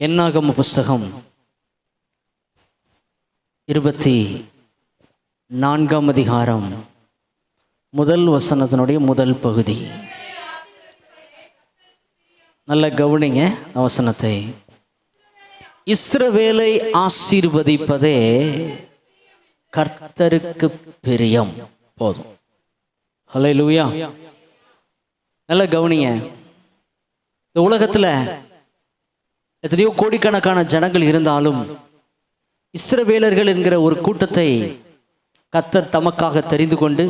என்னாகம புஸ்தகம் 24ஆம் அதிகாரம் முதல் வசனத்தினுடைய முதல் பகுதி. நல்ல கவனிங்க வசனத்தை. இஸ்ரவேலை ஆசீர்வதிப்பதே கர்த்தருக்கு பிரியம். போதும். ஹல்லேலூயா. நல்ல கவனிங்க. இந்த உலகத்தில் எத்தனையோ கோடிக்கணக்கான ஜனங்கள் இருந்தாலும் இஸ்ரவேலர்கள் என்கிற ஒரு கூட்டத்தை கர்த்தர் தமக்காக தெரிந்து கொண்டு,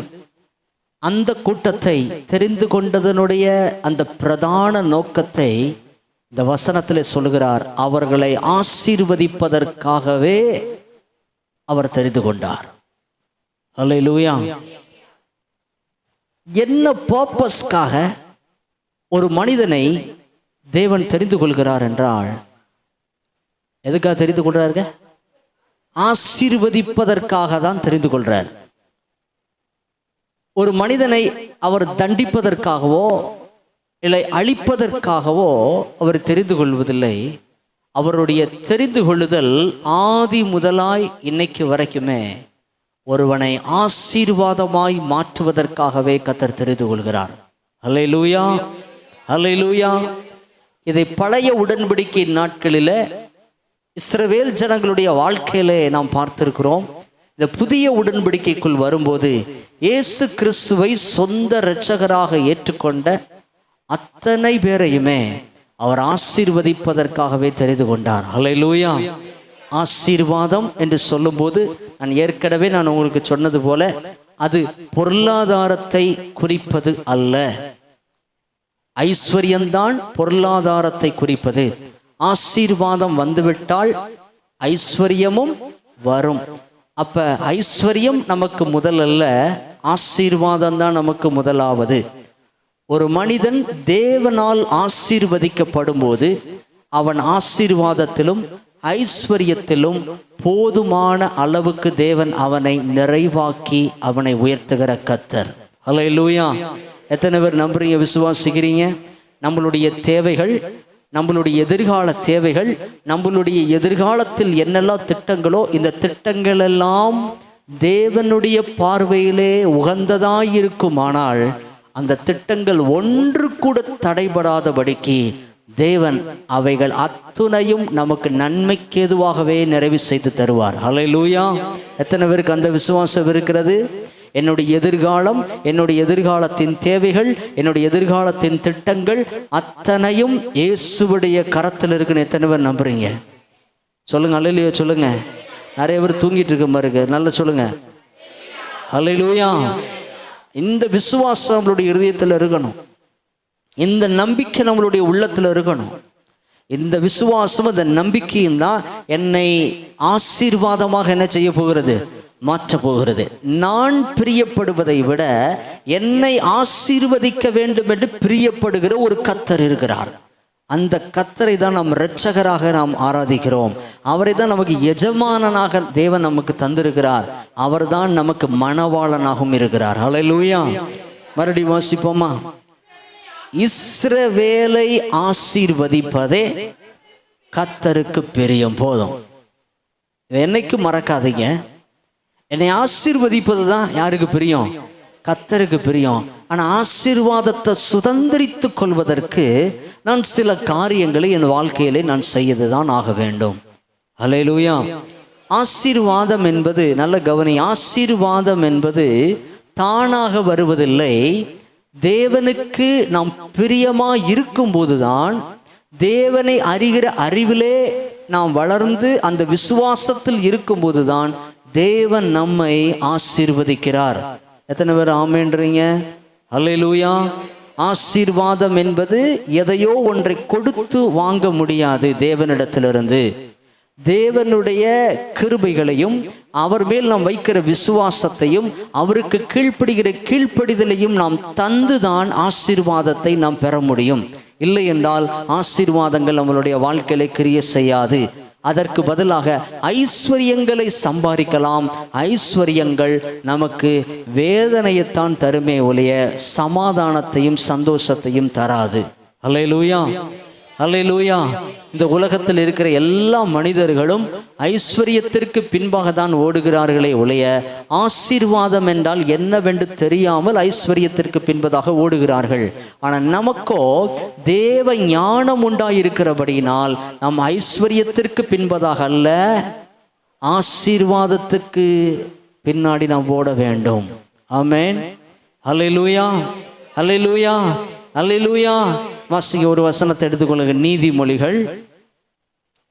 அந்த கூட்டத்தை தெரிந்து கொண்டதனுடைய அந்த பிரதான நோக்கத்தை இந்த வசனத்தில் சொல்கிறார். அவர்களை ஆசீர்வதிப்பதற்காகவே அவர் தெரிந்து கொண்டார். அல்லேலூயா. என்ன பர்பஸ்க்காக ஒரு மனிதனை தேவன் தெரிந்து கொள்கிறார் என்றால், எதுக்காக தெரிந்து கொள்றாருங்க? ஆசீர்வதிப்பதற்காக தான் தெரிந்து கொள்றார். ஒரு மனிதனை அவர் தண்டிப்பதற்காகவோ இல்லை அழிப்பதற்காகவோ அவர் தெரிந்து கொள்வதில்லை. அவருடைய தெரிந்து கொள்ளுதல் ஆதி முதலாய் இன்னைக்கு வரைக்குமே ஒருவனை ஆசீர்வாதமாய் மாற்றுவதற்காகவே கர்த்தர் தெரிந்து கொள்கிறார். அல்லேலூயா, அல்லேலூயா. இதை பழைய உடன்படிக்கை நாட்களில் இஸ்ரவேல் ஜனங்களுடைய வாழ்க்கையிலே நாம் பார்த்திருக்கிறோம். இந்த புதிய உடன்படிக்கைக்குள் வரும்போது இயேசு கிறிஸ்துவை சொந்த இரட்சகராக ஏற்றுக்கொண்ட அத்தனை பேரையுமே அவர் ஆசீர்வதிப்பதற்காகவே தெரிந்து கொண்டார். அல்லேலூயா. ஆசீர்வாதம் என்று சொல்லும்போது நான் உங்களுக்கு சொன்னது போல அது பொருளாதாரத்தை குறிப்பது அல்ல. ஐஸ்வர்யம்தான் பொருளாதாரத்தை குறிப்பது. ஆசீர்வாதம் வந்துவிட்டால் ஐஸ்வர்யமும் வரும். அப்ப ஐஸ்வர்யம் நமக்கு முதல் அல்ல, ஆசீர்வாதம் தான் நமக்கு முதலாவது. ஒரு மனிதன் தேவனால் ஆசீர்வதிக்கப்படும் போது அவன் ஆசீர்வாதத்திலும் ஐஸ்வர்யத்திலும் போதுமான அளவுக்கு தேவன் அவனை நிறைவாக்கி அவனை உயர்த்துகிற கர்த்தர். அல்லேலூயா. எத்தனை பேர் நம்புறீங்க, விசுவாசிக்கிறீங்க? நம்மளுடைய தேவைகள், நம்மளுடைய எதிர்கால தேவைகள், நம்மளுடைய எதிர்காலத்தில் என்னெல்லாம் திட்டங்களோ இந்த திட்டங்கள் எல்லாம் தேவனுடைய பார்வையிலே உகந்ததாயிருக்குமானால் அந்த திட்டங்கள் ஒன்று கூட தடைபடாதபடிக்கு தேவன் அவைகள் அத்துணையும் நமக்கு நன்மைக்கு ஏதுவாகவே நிறைவு செய்து தருவார். அல்லேலூயா. எத்தனை பேருக்கு அந்த விசுவாசம் இருக்கிறது? என்னுடைய எதிர்காலம், என்னுடைய எதிர்காலத்தின் தேவைகள், என்னுடைய எதிர்காலத்தின் திட்டங்கள் அத்தனையும் இயேசுவுடைய கரத்தில் இருக்குன்னு எத்தனை பேர் நம்புறீங்க? சொல்லுங்க. அல்லேலூயா சொல்லுங்க. நிறைய பேர் தூங்கிட்டு இருக்க மாதிரி இருக்கு. நல்லா சொல்லுங்க. அல்லேலூயா. இந்த விசுவாசம் நம்மளுடைய இருதயத்தில் இருக்கணும். இந்த நம்பிக்கை நம்மளுடைய உள்ளத்தில் இருக்கணும். இந்த விசுவாசம், இந்த நம்பிக்கையும் தான் என்னை ஆசீர்வாதமாக என்ன செய்ய போகிறது? மாற்ற போகிறது. நான் பிரியப்படுவதை விட என்னை ஆசீர்வதிக்க வேண்டும் என்று பிரியப்படுகிற ஒரு கர்த்தர் இருக்கிறார். அந்த கர்த்தரை தான் நாம் இரட்சகராக நாம் ஆராதிக்கிறோம். அவரை தான் நமக்கு எஜமானனாக தேவன் நமக்கு தந்திருக்கிறார். அவர் தான் நமக்கு மணவாளனாகவும் இருக்கிறார். அல்லேலூயா. மறுபடியும் வாசிப்போமா? இஸ்ரவேலை ஆசீர்வதிப்பதே கர்த்தருக்கு பிரியம். போதும். இதை என்னைக்கும் மறக்காதீங்க. என்னை ஆசீர்வதிப்பது தான் யாருக்கு பிரியம்? கர்த்தருக்கு பிரியம். ஆனால் ஆசீர்வாதத்தை சுதந்திரித்து கொள்வதற்கு நான் சில காரியங்களை என் வாழ்க்கையிலே நான் செய்யதான் ஆக வேண்டும். அல்லேலூயா. ஆசீர்வாதம் என்பது, நல்ல கவனி, ஆசீர்வாதம் என்பது தானாக வருவதில்லை. தேவனுக்கு நாம் பிரியமாக இருக்கும்போதுதான், தேவனை அறிகிற அறிவிலே நாம் வளர்ந்து அந்த விசுவாசத்தில் இருக்கும்போதுதான் தேவன் நம்மை ஆசீர்வதிக்கிறார். எத்தனை பேர் ஆமென்றீங்க? அல்லேலூயா. ஆசீர்வாதம் என்பது எதையோ ஒன்றை கொடுத்து வாங்க முடியாது. தேவனிடத்திலிருந்து தேவனுடைய கிருபைகளையும் அவர் மேல் நாம் வைக்கிற விசுவாசத்தையும் அவருக்கு கீழ்ப்படுகிற கீழ்ப்படிதலையும் நாம் தந்துதான் ஆசீர்வாதத்தை நாம் பெற முடியும். இல்லை என்றால் ஆசீர்வாதங்கள் நம்மளுடைய வாழ்க்கையில கிரியை செய்யாது. அதற்கு பதிலாக ஐஸ்வர்யங்களை சம்பாதிக்கலாம். ஐஸ்வர்யங்கள் நமக்கு வேதனையைத்தான் தருமே ஒழிய சமாதானத்தையும் சந்தோஷத்தையும் தராது. அல்லேலூயா. அல்லேலூயா. இந்த உலகத்தில் இருக்கிற எல்லா மனிதர்களும் ஐஸ்வர்யத்திற்கு பின்பாக தான் ஓடுகிறார்களே ஒழிய ஆசீர்வாதம் என்றால் என்னவென்று தெரியாமல் ஐஸ்வர்யத்திற்கு பின்பதாக ஓடுகிறார்கள். ஆனால் நமக்கோ தேவ ஞானம் உண்டாயிருக்கிறபடியினால் நம் ஐஸ்வர்யத்திற்கு பின்பதாக அல்ல, ஆசீர்வாதத்துக்கு பின்னாடி நாம் ஓட வேண்டும். ஆமென். அல்லேலூயா, அல்லேலூயா, அல்லேலூயா. வாசிங்க, ஒரு வசனத்தை எடுத்துக்கொள்ளுங்க. நீதிமொழிகள்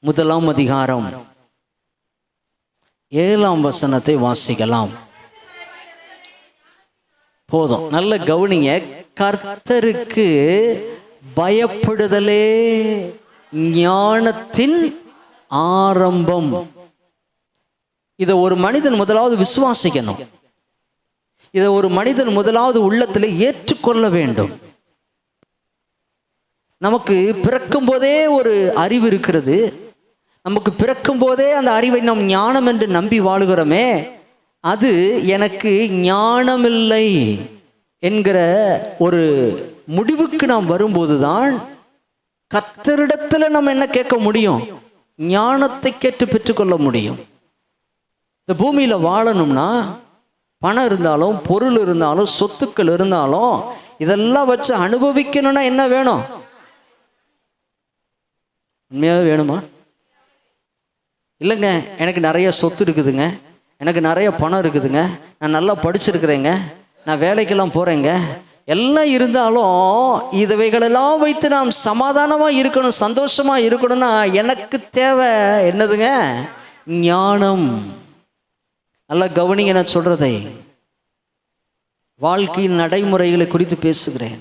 1 அதிகாரம் 7 வசனத்தை வாசிக்கலாம். போதும், நல்ல கவனிங்க. கர்த்தருக்கு பயப்படுதலே ஞானத்தின் ஆரம்பம். இதை ஒரு மனிதன் முதலாவது விசுவாசிக்கணும். இதை ஒரு மனிதன் முதலாவது உள்ளத்தில் ஏற்றுக்கொள்ள வேண்டும். நமக்கு பிறக்கும் போதே ஒரு அறிவு இருக்கிறது. நமக்கு பிறக்கும் போதே அந்த அறிவை நாம் ஞானம் என்று நம்பி வாழுகிறோமே, அது எனக்கு ஞானமில்லை என்கிற ஒரு முடிவுக்கு நாம் வரும்போதுதான் கர்த்தரிடத்தில் நம்ம என்ன கேட்க முடியும்? ஞானத்தை கேட்டு பெற்றுக்கொள்ள முடியும். இந்த பூமியில் வாழணும்னா பணம் இருந்தாலும், பொருள் இருந்தாலும், சொத்துக்கள் இருந்தாலும், இதெல்லாம் வச்சு அனுபவிக்கணும்னா என்ன வேணும்? உண்மையாக வேணுமா? இல்லைங்க, எனக்கு நிறைய சொத்து இருக்குதுங்க, எனக்கு நிறைய பணம் இருக்குதுங்க, நான் நல்லா படிச்சிருக்கிறேங்க, நான் வேலைக்கெல்லாம் போகிறேங்க, எல்லாம் இருந்தாலும் இவைகளெல்லாம் வைத்து நாம் சமாதானமாக இருக்கணும், சந்தோஷமாக இருக்கணும்னா எனக்கு தேவை என்னதுங்க? ஞானம். நல்லா கவனிங்க, நான் சொல்றதை. வாழ்க்கையின் நடைமுறைகளை குறித்து பேசுகிறேன்.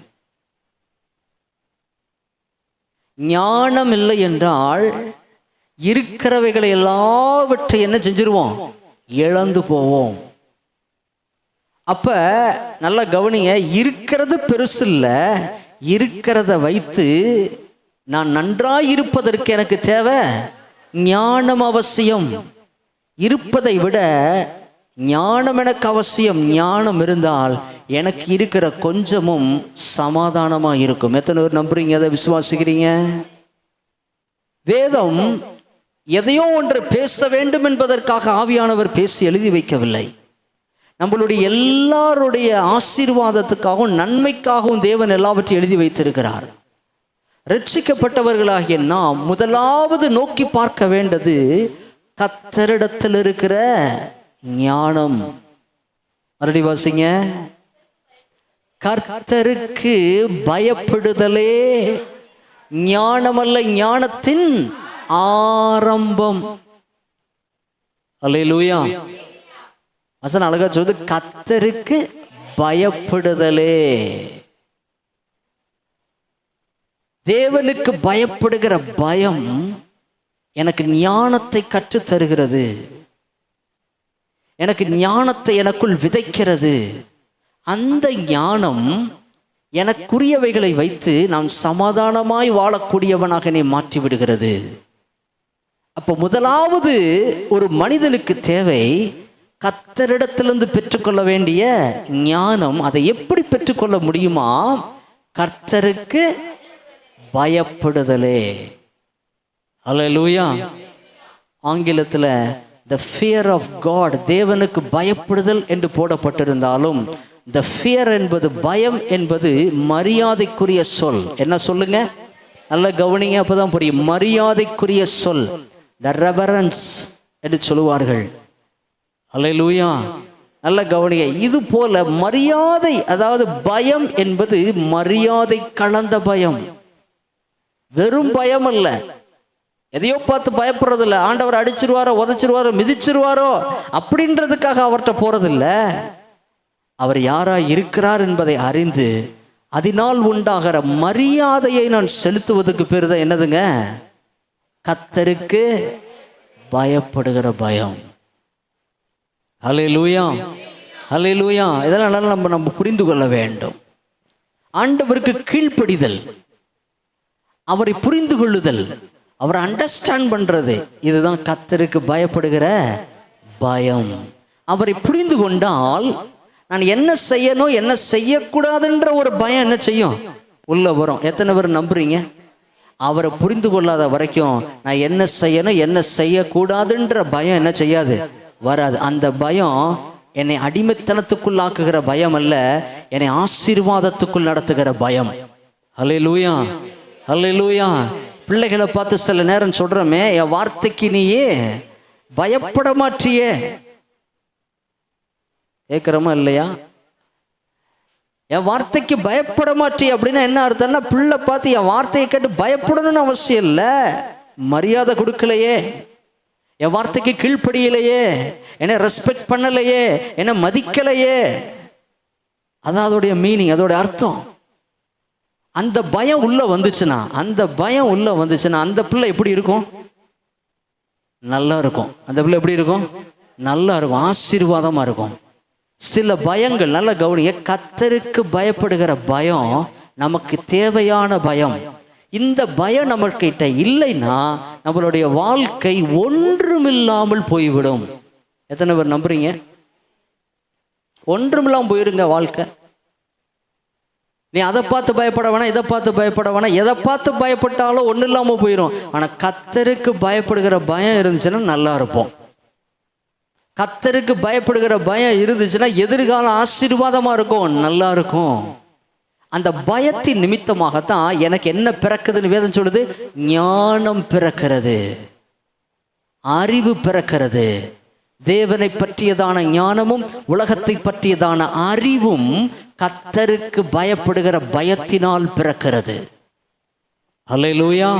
ஞானம் இல்லை என்றால் இருக்கிறவைகளை எல்லாவற்றை என்ன செஞ்சிருவோம்? இழந்து போவோம். அப்ப நல்லா கவனிங்க, இருக்கிறது பெருசு இல்லை, இருக்கிறத வைத்து நான் நன்றாயிருப்பதற்கு எனக்கு தேவை ஞானம் அவசியம். இருப்பதை விட ஞானம் எனக்கு அவசியம். ஞானம் இருந்தால் எனக்கு இருக்கிற கொஞ்சமும் சமாதானமாக இருக்கும். எத்தனை பேர் நம்புறீங்க? அதை விசுவாசிக்கிறீங்க? வேதம் எதையோ ஒன்று பேச வேண்டும் என்பதற்காக ஆவியானவர் பேசி எழுதி வைக்கவில்லை. நம்மளுடைய எல்லாருடைய ஆசீர்வாதத்துக்காகவும் நன்மைக்காகவும் தேவன் எல்லாவற்றையும் எழுதி வைத்திருக்கிறார். ரட்சிக்கப்பட்டவர்களாகிய நாம் முதலாவது நோக்கி பார்க்க வேண்டது கர்த்தரிடத்தில் இருக்கிற ஞானம். மறுபடி வாசிங்க. கர்த்தருக்கு பயப்படுதலே ஞானம் அல்ல, ஞானத்தின் ஆரம்பம். அல்லேலூயா. வசனம் அழகா சொல்லுது, கர்த்தருக்கு பயப்படுதலே. தேவனுக்கு பயப்படுகிற பயம் எனக்கு ஞானத்தை கற்றுத் தருகிறது, எனக்கு ஞானத்தை எனக்குள் விதைக்கிறது. அந்த ஞானம் எனக்குரியவைகளை வைத்து நான் சமாதானமாய் வாழக்கூடியவனாக என்னை மாற்றி விடுகிறது. அப்போ முதலாவது ஒரு மனிதனுக்கு தேவை கர்த்தரிடத்திலிருந்து பெற்றுக்கொள்ள வேண்டிய ஞானம். அதை எப்படி பெற்றுக்கொள்ள முடியுமா? கர்த்தருக்கு பயப்படுதலே. அல்லேலூயா. ஆங்கிலத்தில் the fear of God, தேவனுக்கு பயப்படுதல் என்று போடப்பட்டிருந்தாலும் the fear என்பது, பயம் என்பது மரியாதைக்குரிய சொல். என்ன சொல்லுங்க? நல்ல கவனிங்க, அப்பதான் புரியும். மரியாதைக்குரிய சொல், the reverence என்று சொல்லுவார்கள். அல்லேலூயா. நல்ல கவனிங்க. இது போல மரியாதை, அதாவது பயம் என்பது மரியாதை கலந்த பயம். வெறும் பயம் அல்ல, எதையோ பார்த்து பயப்படுறதில்ல. ஆண்டவர் அடிச்சிருவாரோ, உதைச்சிருவாரோ, மிதிச்சிருவாரோ அப்படின்றதுக்காக அவர்கிட்ட போறதில்ல. அவர் யாரா இருக்கிறார் என்பதை அறிந்து அதனால் உண்டாகிற மரியாதையை நான் செலுத்துவதற்கு பேர் தான் என்னதுங்க? கர்த்தருக்கு பயப்படுகிற பயம். அல்லேலூயா, அல்லேலூயா. இதெல்லாம் நம்ம புரிந்து கொள்ள வேண்டும். ஆண்டவருக்கு கீழ்ப்படிதல், அவரை புரிந்து கொள்ளுதல், அவரை அண்டர்ஸ்டாண்ட் பண்றது, இதுதான் கர்த்தருக்கு பயப்படுகிற பயம். அவரை புரிந்து கொண்டால் நான் என்ன செய்யணும், என்ன செய்யக்கூடாதுன்ற ஒரு பயம் என்ன செய்யும்? உள்ள வரும். எத்தனை பேர் நம்புறீங்க? அவரை புரிந்து கொள்ளாத வரைக்கும் நான் என்ன செய்யணும் என்ன செய்யக்கூடாதுன்ற பயம் என்ன செய்யாது, வராது. அந்த பயம் என்னை அடிமைத்தனத்துக்குள்ளாக்குகிற பயம் அல்ல, என்னை ஆசீர்வாதத்துக்குள் நடத்துகிற பயம். அல்லேலூயா, அல்லேலூயா. பிள்ளைகளை பார்த்து சில நேரம் சொல்றோமே, என் வார்த்தைக்கு நீயே பயப்பட மாட்டியே. கேட்கிறோமா இல்லையா? என் வார்த்தைக்கு பயப்பட மாட்டியே அப்படின்னா என்ன அர்த்தம்னா, பிள்ளை பார்த்து என் வார்த்தையை கேட்டு பயப்படணும்னு அவசியம் இல்லை. மரியாதை கொடுக்கலையே, என் வார்த்தைக்கு கீழ்ப்படியலையே, என்னை ரெஸ்பெக்ட் பண்ணலையே, என்னை மதிக்கலையே, அதான் அதோடைய மீனிங், அதோடைய அர்த்தம். அந்த பயம் உள்ள வந்துச்சுன்னா, அந்த பயம் உள்ள வந்துச்சுன்னா அந்த பிள்ளை எப்படி இருக்கும்? நல்லா இருக்கும். அந்த பிள்ளை எப்படி இருக்கும்? நல்லா இருக்கும், ஆசீர்வாதமா இருக்கும். சில பயங்கள் நல்ல கவனிங்க, கர்த்தருக்கு பயப்படுகிற பயம் நமக்கு தேவையான பயம். இந்த பயம் நம்மகிட்ட இல்லைன்னா நம்மளுடைய வாழ்க்கை ஒன்றுமில்லாமல் போய்விடும். எத்தனை பேர் நம்புறீங்க? ஒன்றுமில்லாமல் போயிருங்க வாழ்க்கை. நீ அதை பார்த்து பயப்பட வேணாம், இதை பார்த்து பயப்பட வேணாம், எதை பார்த்து பயப்பட்டாலும் ஒன்றும் இல்லாமல் போயிடும். ஆனால் கர்த்தருக்கு பயப்படுகிற பயம் இருந்துச்சுன்னா நல்லா இருப்போம். கர்த்தருக்கு பயப்படுகிற பயம் இருந்துச்சுன்னா எதிர்காலம் ஆசீர்வாதமாக இருக்கும், நல்லா இருக்கும். அந்த பயத்தின் நிமித்தமாகத்தான் எனக்கு என்ன பிறக்குதுன்னு வேதம் சொல்லுது, ஞானம் பிறக்கிறது, அறிவு பிறக்கிறது. தேவனை பற்றியதான ஞானமும் உலகத்தை பற்றியதான அறிவும் கர்த்தருக்கு பயப்படுகிற பயத்தினால் பிறக்கிறது. அல்லேலூயா.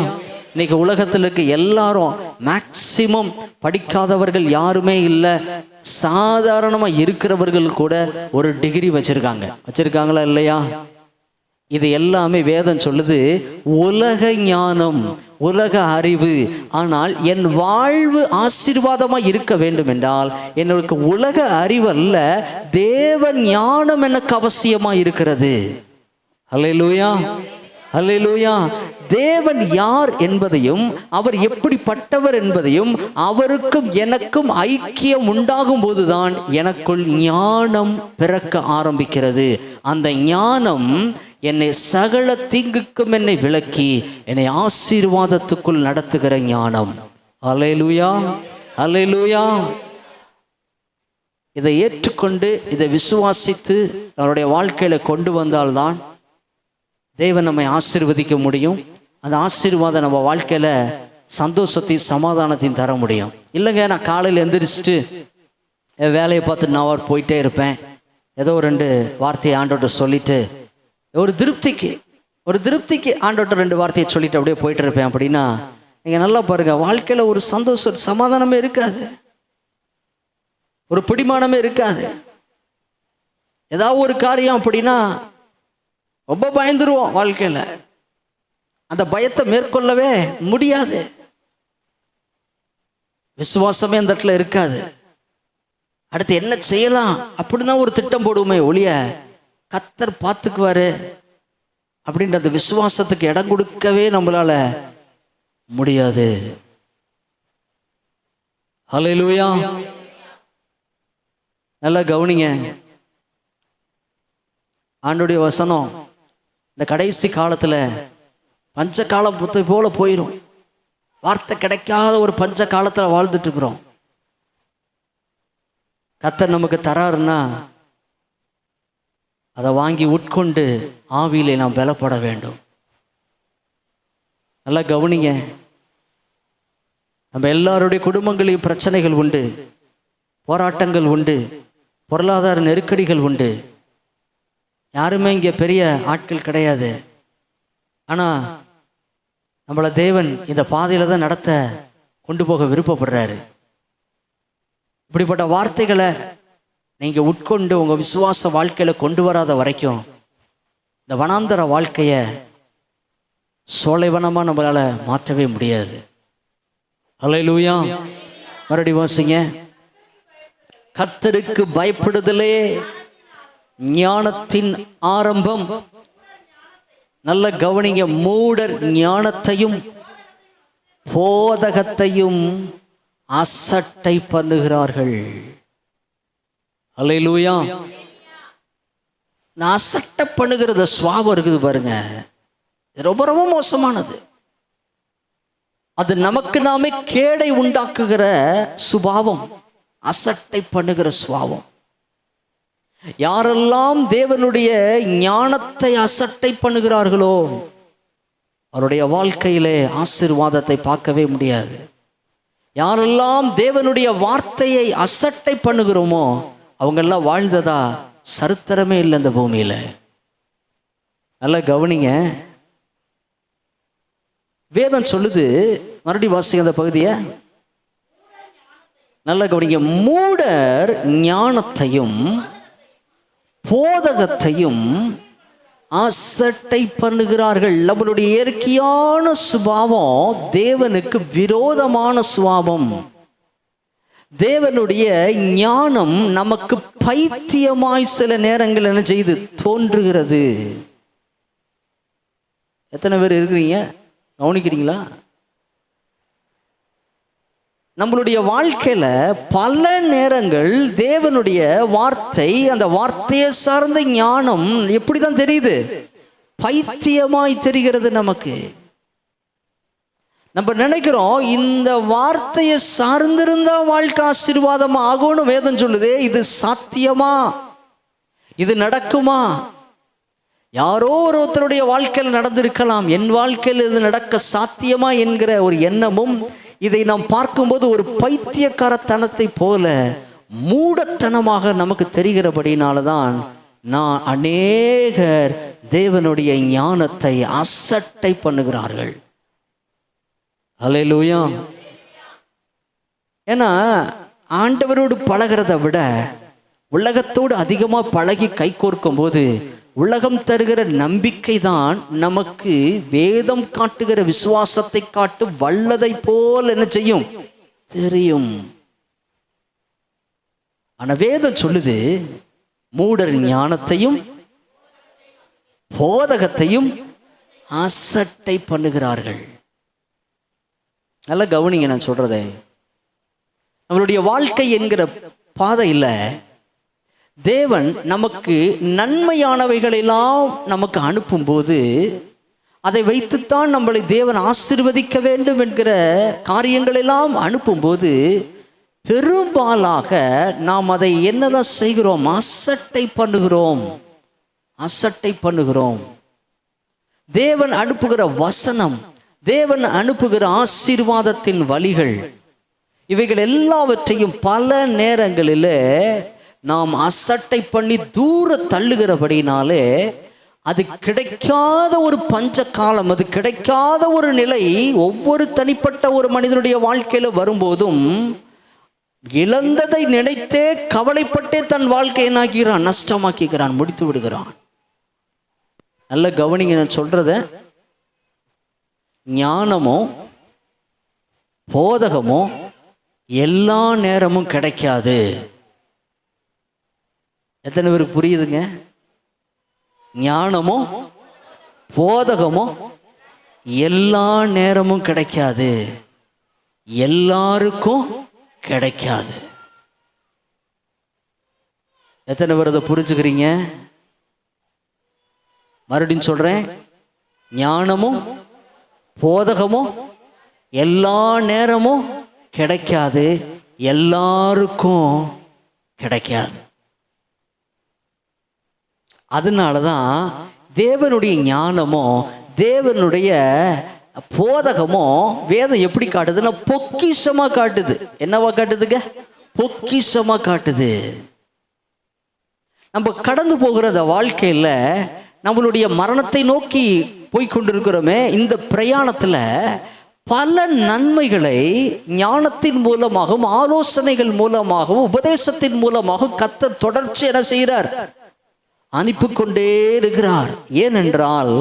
இன்னைக்கு உலகத்தில் இருக்க எல்லாரும் மேக்சிமம் படிக்காதவர்கள் யாருமே இல்லை. சாதாரணமாக இருக்கிறவர்கள் கூட ஒரு டிகிரி வச்சிருக்காங்களா இல்லையா? இது எல்லாமே வேதம் சொல்லுது உலக ஞானம், உலக அறிவு. ஆனால் என் வாழ்வு ஆசீர்வாதமாக இருக்க வேண்டும் என்றால் எனக்கு உலக அறிவு அல்ல, தேவ ஞானம் எனக்கு அவசியமாக இருக்கிறது. அல்லேலூயா, அல்லேலூயா. தேவன் யார் என்பதையும் அவர் எப்படிப்பட்டவர் என்பதையும் அவருக்கும் எனக்கும் ஐக்கியம் உண்டாகும் போதுதான் எனக்குள் ஞானம் பிறக்க ஆரம்பிக்கிறது. அந்த ஞானம் என்னை சகல தீங்குக்கும் என்னை விலக்கி என்னை ஆசீர்வாதத்துக்குள் நடத்துகிற ஞானம். அல்லேலூயா, அல்லேலூயா. இதை ஏற்றுக்கொண்டு இதை விசுவாசித்து நம்மளுடைய வாழ்க்கையில கொண்டு வந்தால்தான் தேவன் நம்மை ஆசீர்வதிக்க முடியும். அந்த ஆசீர்வாதம் நம்ம வாழ்க்கையில சந்தோஷத்தையும் சமாதானத்தையும் தர முடியும். இல்லைங்க, நான் காலையில் எந்திரிச்சிட்டு என் வேலையை பார்த்து நான் போயிட்டே இருப்பேன், ஏதோ 2 வார்த்தையை ஆண்டவர்கிட்ட சொல்லிட்டு ஒரு திருப்திக்கு ஆண்டவர்கிட்ட 2 வார்த்தையை சொல்லிட்டு அப்படியே போயிட்டு இருப்பேன் அப்படின்னா, நீங்கள் நல்லா பாருங்க, வாழ்க்கையில் ஒரு சந்தோஷம் சமாதானமே இருக்காது, ஒரு பிடிமானமே இருக்காது. ஏதாவது ஒரு காரியம் அப்படின்னா ரொம்ப பயந்துருவோம். வாழ்க்கையில் அந்த பயத்தை மேற்கொள்ளவே முடியாது. விசுவாசமே அந்த இடத்துல இருக்காது. அடுத்து என்ன செய்யலாம் அப்படின்னு தான் ஒரு திட்டம் போடுவோமே ஒழிய கர்த்தர் பார்த்துக்குவாரு அப்படின்ற அந்த விசுவாசத்துக்கு இடம் கொடுக்கவே நம்மளால முடியாது. ஹல்லேலூயா. நல்லா கவனிங்க, ஆண்டவருடைய வசனம் இந்த கடைசி காலத்துல பஞ்ச காலம் போல போயிடும். வார்த்தை கிடைக்காத ஒரு பஞ்ச காலத்துல வாழ்ந்துட்டு இருக்கிறோம். கர்த்தர் நமக்கு தராருன்னா அதை வாங்கி உட்கொண்டு ஆவியிலே நாம் பலப்பட வேண்டும். நல்லா கவனிங்க, நம்ம எல்லாருடைய குடும்பங்களையும் பிரச்சனைகள் உண்டு, போராட்டங்கள் உண்டு, பொருளாதார நெருக்கடிகள் உண்டு. யாருமே இங்கே பெரிய ஆட்கள் கிடையாது. ஆனால் நம்மளை தேவன் இந்த பாதையில் தான் நடத்த கொண்டு போக விருப்பப்படுறாரு. இப்படிப்பட்ட வார்த்தைகளை நீங்கள் உட்கொண்டு உங்கள் விசுவாச வாழ்க்கையில் கொண்டு வராத வரைக்கும் இந்த வனாந்தர வாழ்க்கையை சோலைவனமாக நம்மளால் மாற்றவே முடியாது. அல்லேலூயா. மறுபடியும் வாசிங்க. கர்த்தருக்கு பயப்படுதலே ஞானத்தின் ஆரம்பம். நல்ல கவனிங்க, மூடர் ஞானத்தையும் போதகத்தையும் அசட்டை பண்ணுகிறார்கள். அல்லேலூயா. நான் அசட்டை பண்ணுகிறத சுவாபம் இருக்குது பாருங்க, ரொம்ப ரொம்ப மோசமானது. அது நமக்கு நாமே கேடை உண்டாக்குகிற சுபாவம், அசட்டை பண்ணுகிற சுபாவம். யாரெல்லாம் தேவனுடைய ஞானத்தை அசட்டை பண்ணுகிறார்களோ அவருடைய வாழ்க்கையிலே ஆசீர்வாதத்தை பார்க்கவே முடியாது. யாரெல்லாம் தேவனுடைய வார்த்தையை அசட்டை பண்ணுகிறோமோ அவங்கெல்லாம் வாழ்ந்ததா சரித்திரமே இல்லை இந்த பூமியில. நல்லா கவனிங்க, வேதம் சொல்லுது, மறுபடியும் வாசிங்க அந்த பகுதியை, நல்லா கவனிங்க. மூடர் ஞானத்தையும் போதகத்தையும் அசட்டை பண்ணுகிறார்கள். நம்மளுடைய இயற்கையான சுபாவம் தேவனுக்கு விரோதமான சுபாவம். தேவனுடைய ஞானம் நமக்கு பைத்தியமாய் சில நேரங்கள் என்ன செய்து தோன்றுகிறது. எத்தனை பேர் இருக்கிறீங்க, கவனிக்கிறீங்களா? நம்மளுடைய வாழ்க்கையில பல நேரங்கள் தேவனுடைய வார்த்தை, அந்த வார்த்தையை சார்ந்த ஞானம் எப்படிதான் தெரியுது? பைத்தியமாய் தெரிகிறது நமக்கு. நம்ம நினைக்கிறோம் இந்த வார்த்தையை சார்ந்திருந்தா வாழ்க்கை ஆசீர்வாதமா ஆகும்னு வேதம் சொல்லுதே. இது சாத்தியமா? இது நடக்குமா? யாரோ ஒருத்தருடைய வாழ்க்கையில் நடந்திருக்கலாம், என் வாழ்க்கையில் இது நடக்க சாத்தியமா என்கிற ஒரு எண்ணமும் இதை நாம் பார்க்கும்போது ஒரு பைத்தியக்காரத்தனத்தை போல மூடத்தனமாக நமக்கு தெரிகிறபடினால்தான் நான் அநேகர் தேவனுடைய ஞானத்தை அசட்டை பண்ணுகிறார்கள். அல்லேலூயா. ஏன்னா ஆண்டவரோடு பழகிறத விட உலகத்தோடு அதிகமாக பழகி கை கோர்க்கும் போது உலகம் தருகிற நம்பிக்கை தான் நமக்கு வேதம் காட்டுகிற விசுவாசத்தை காட்டு வல்லதை போல் என்ன செய்யும் தெரியும். ஆனா வேதம் சொல்லுது, மூடர் ஞானத்தையும் போதகத்தையும் அசட்டை பண்ணுகிறார்கள். நல்லா கவனிங்க நான் சொல்றதை. நம்மளுடைய வாழ்க்கை என்கிற பாதையில் தேவன் நமக்கு நன்மையானவைகளெல்லாம் நமக்கு அனுப்பும்போது அதை வைத்துத்தான் நம்மளை தேவன் ஆசீர்வதிக்க வேண்டும் என்கிற காரியங்களெல்லாம் அனுப்பும்போது பெரும்பாலாக நாம் அதை என்னதான் செய்கிறோம்? அசட்டை பண்ணுகிறோம். அசட்டை பண்ணுகிறோம். தேவன் அனுப்புகிற வசனம், தேவன் அனுப்புகிற ஆசீர்வாதத்தின் வழிகள், இவைகள் எல்லாவற்றையும் பல நேரங்களில் நாம் அசட்டை பண்ணி தூர தள்ளுகிறபடினாலே அது கிடைக்காத ஒரு பஞ்ச காலம், அது கிடைக்காத ஒரு நிலை ஒவ்வொரு தனிப்பட்ட ஒரு மனிதனுடைய வாழ்க்கையில வரும்போதும் இழந்ததை நினைத்தே கவலைப்பட்டே தன் வாழ்க்கையை என்னாக்கிறான்? நஷ்டமாக்கிறான், முடித்து விடுகிறான். நல்ல கவனிங்க நான் சொல்றத. ஞானமோ போதகமோ எல்லா நேரமும் கிடைக்காது. எத்தனை பேருக்கு புரியுதுங்க? ஞானமோ போதகமோ எல்லா நேரமும் கிடைக்காது, எல்லாருக்கும் கிடைக்காது. எத்தனை பேர் அதை புரிஞ்சுக்கிறீங்க? மறுபடியும் சொல்றேன், ஞானமும் போதகமும் எல்லா நேரமும் கிடைக்காது, எல்லாருக்கும் கிடைக்காது. அதனாலதான் தேவனுடைய ஞானமோ தேவனுடைய போதகமோ வேதம் எப்படி காட்டுதுன்னா பொக்கிஷமா காட்டுது. என்னவா காட்டுதுங்க? பொக்கிஷமா காட்டுது. நம்ம கடந்து போகிற வாழ்க்கையில நம்மளுடைய மரணத்தை நோக்கி போய்கொண்டிருக்கிறோமே, இந்த பிரயாணத்துல பல நன்மைகளை ஞானத்தின் மூலமாகவும் ஆலோசனைகள் மூலமாகவும் உபதேசத்தின் மூலமாகவும் கர்த்தர் தொடர்ச்சி என்ன செய்கிறார்? அனுப்பிக்கொண்டே இருக்கிறார். ஏனென்றால்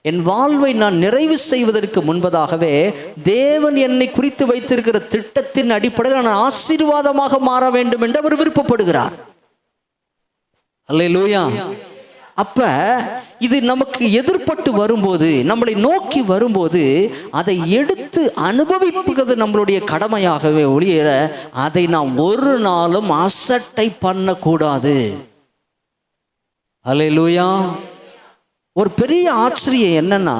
என் வாழ்வை நான் நிறைவு செய்வதற்கு முன்பதாகவே தேவன் என்னை குறித்து வைத்திருக்கிற திட்டத்தின் அடிப்படையில் நான் ஆசீர்வாதமாக மாற வேண்டும் என்று அவர் விருப்பப்படுகிறார். அல்லேலூயா. அப்ப இது நமக்கு எதிர்பட்டு வரும்போது, நம்மளை நோக்கி வரும்போது அதை எடுத்து அனுபவிப்பது நம்மளுடைய கடமையாகவே ஒழிய அதை நாம் ஒரு நாளும் அசட்டை பண்ணக்கூடாது. அல்லேலூயா. ஒரு பெரிய ஆச்சரியம் என்னன்னா,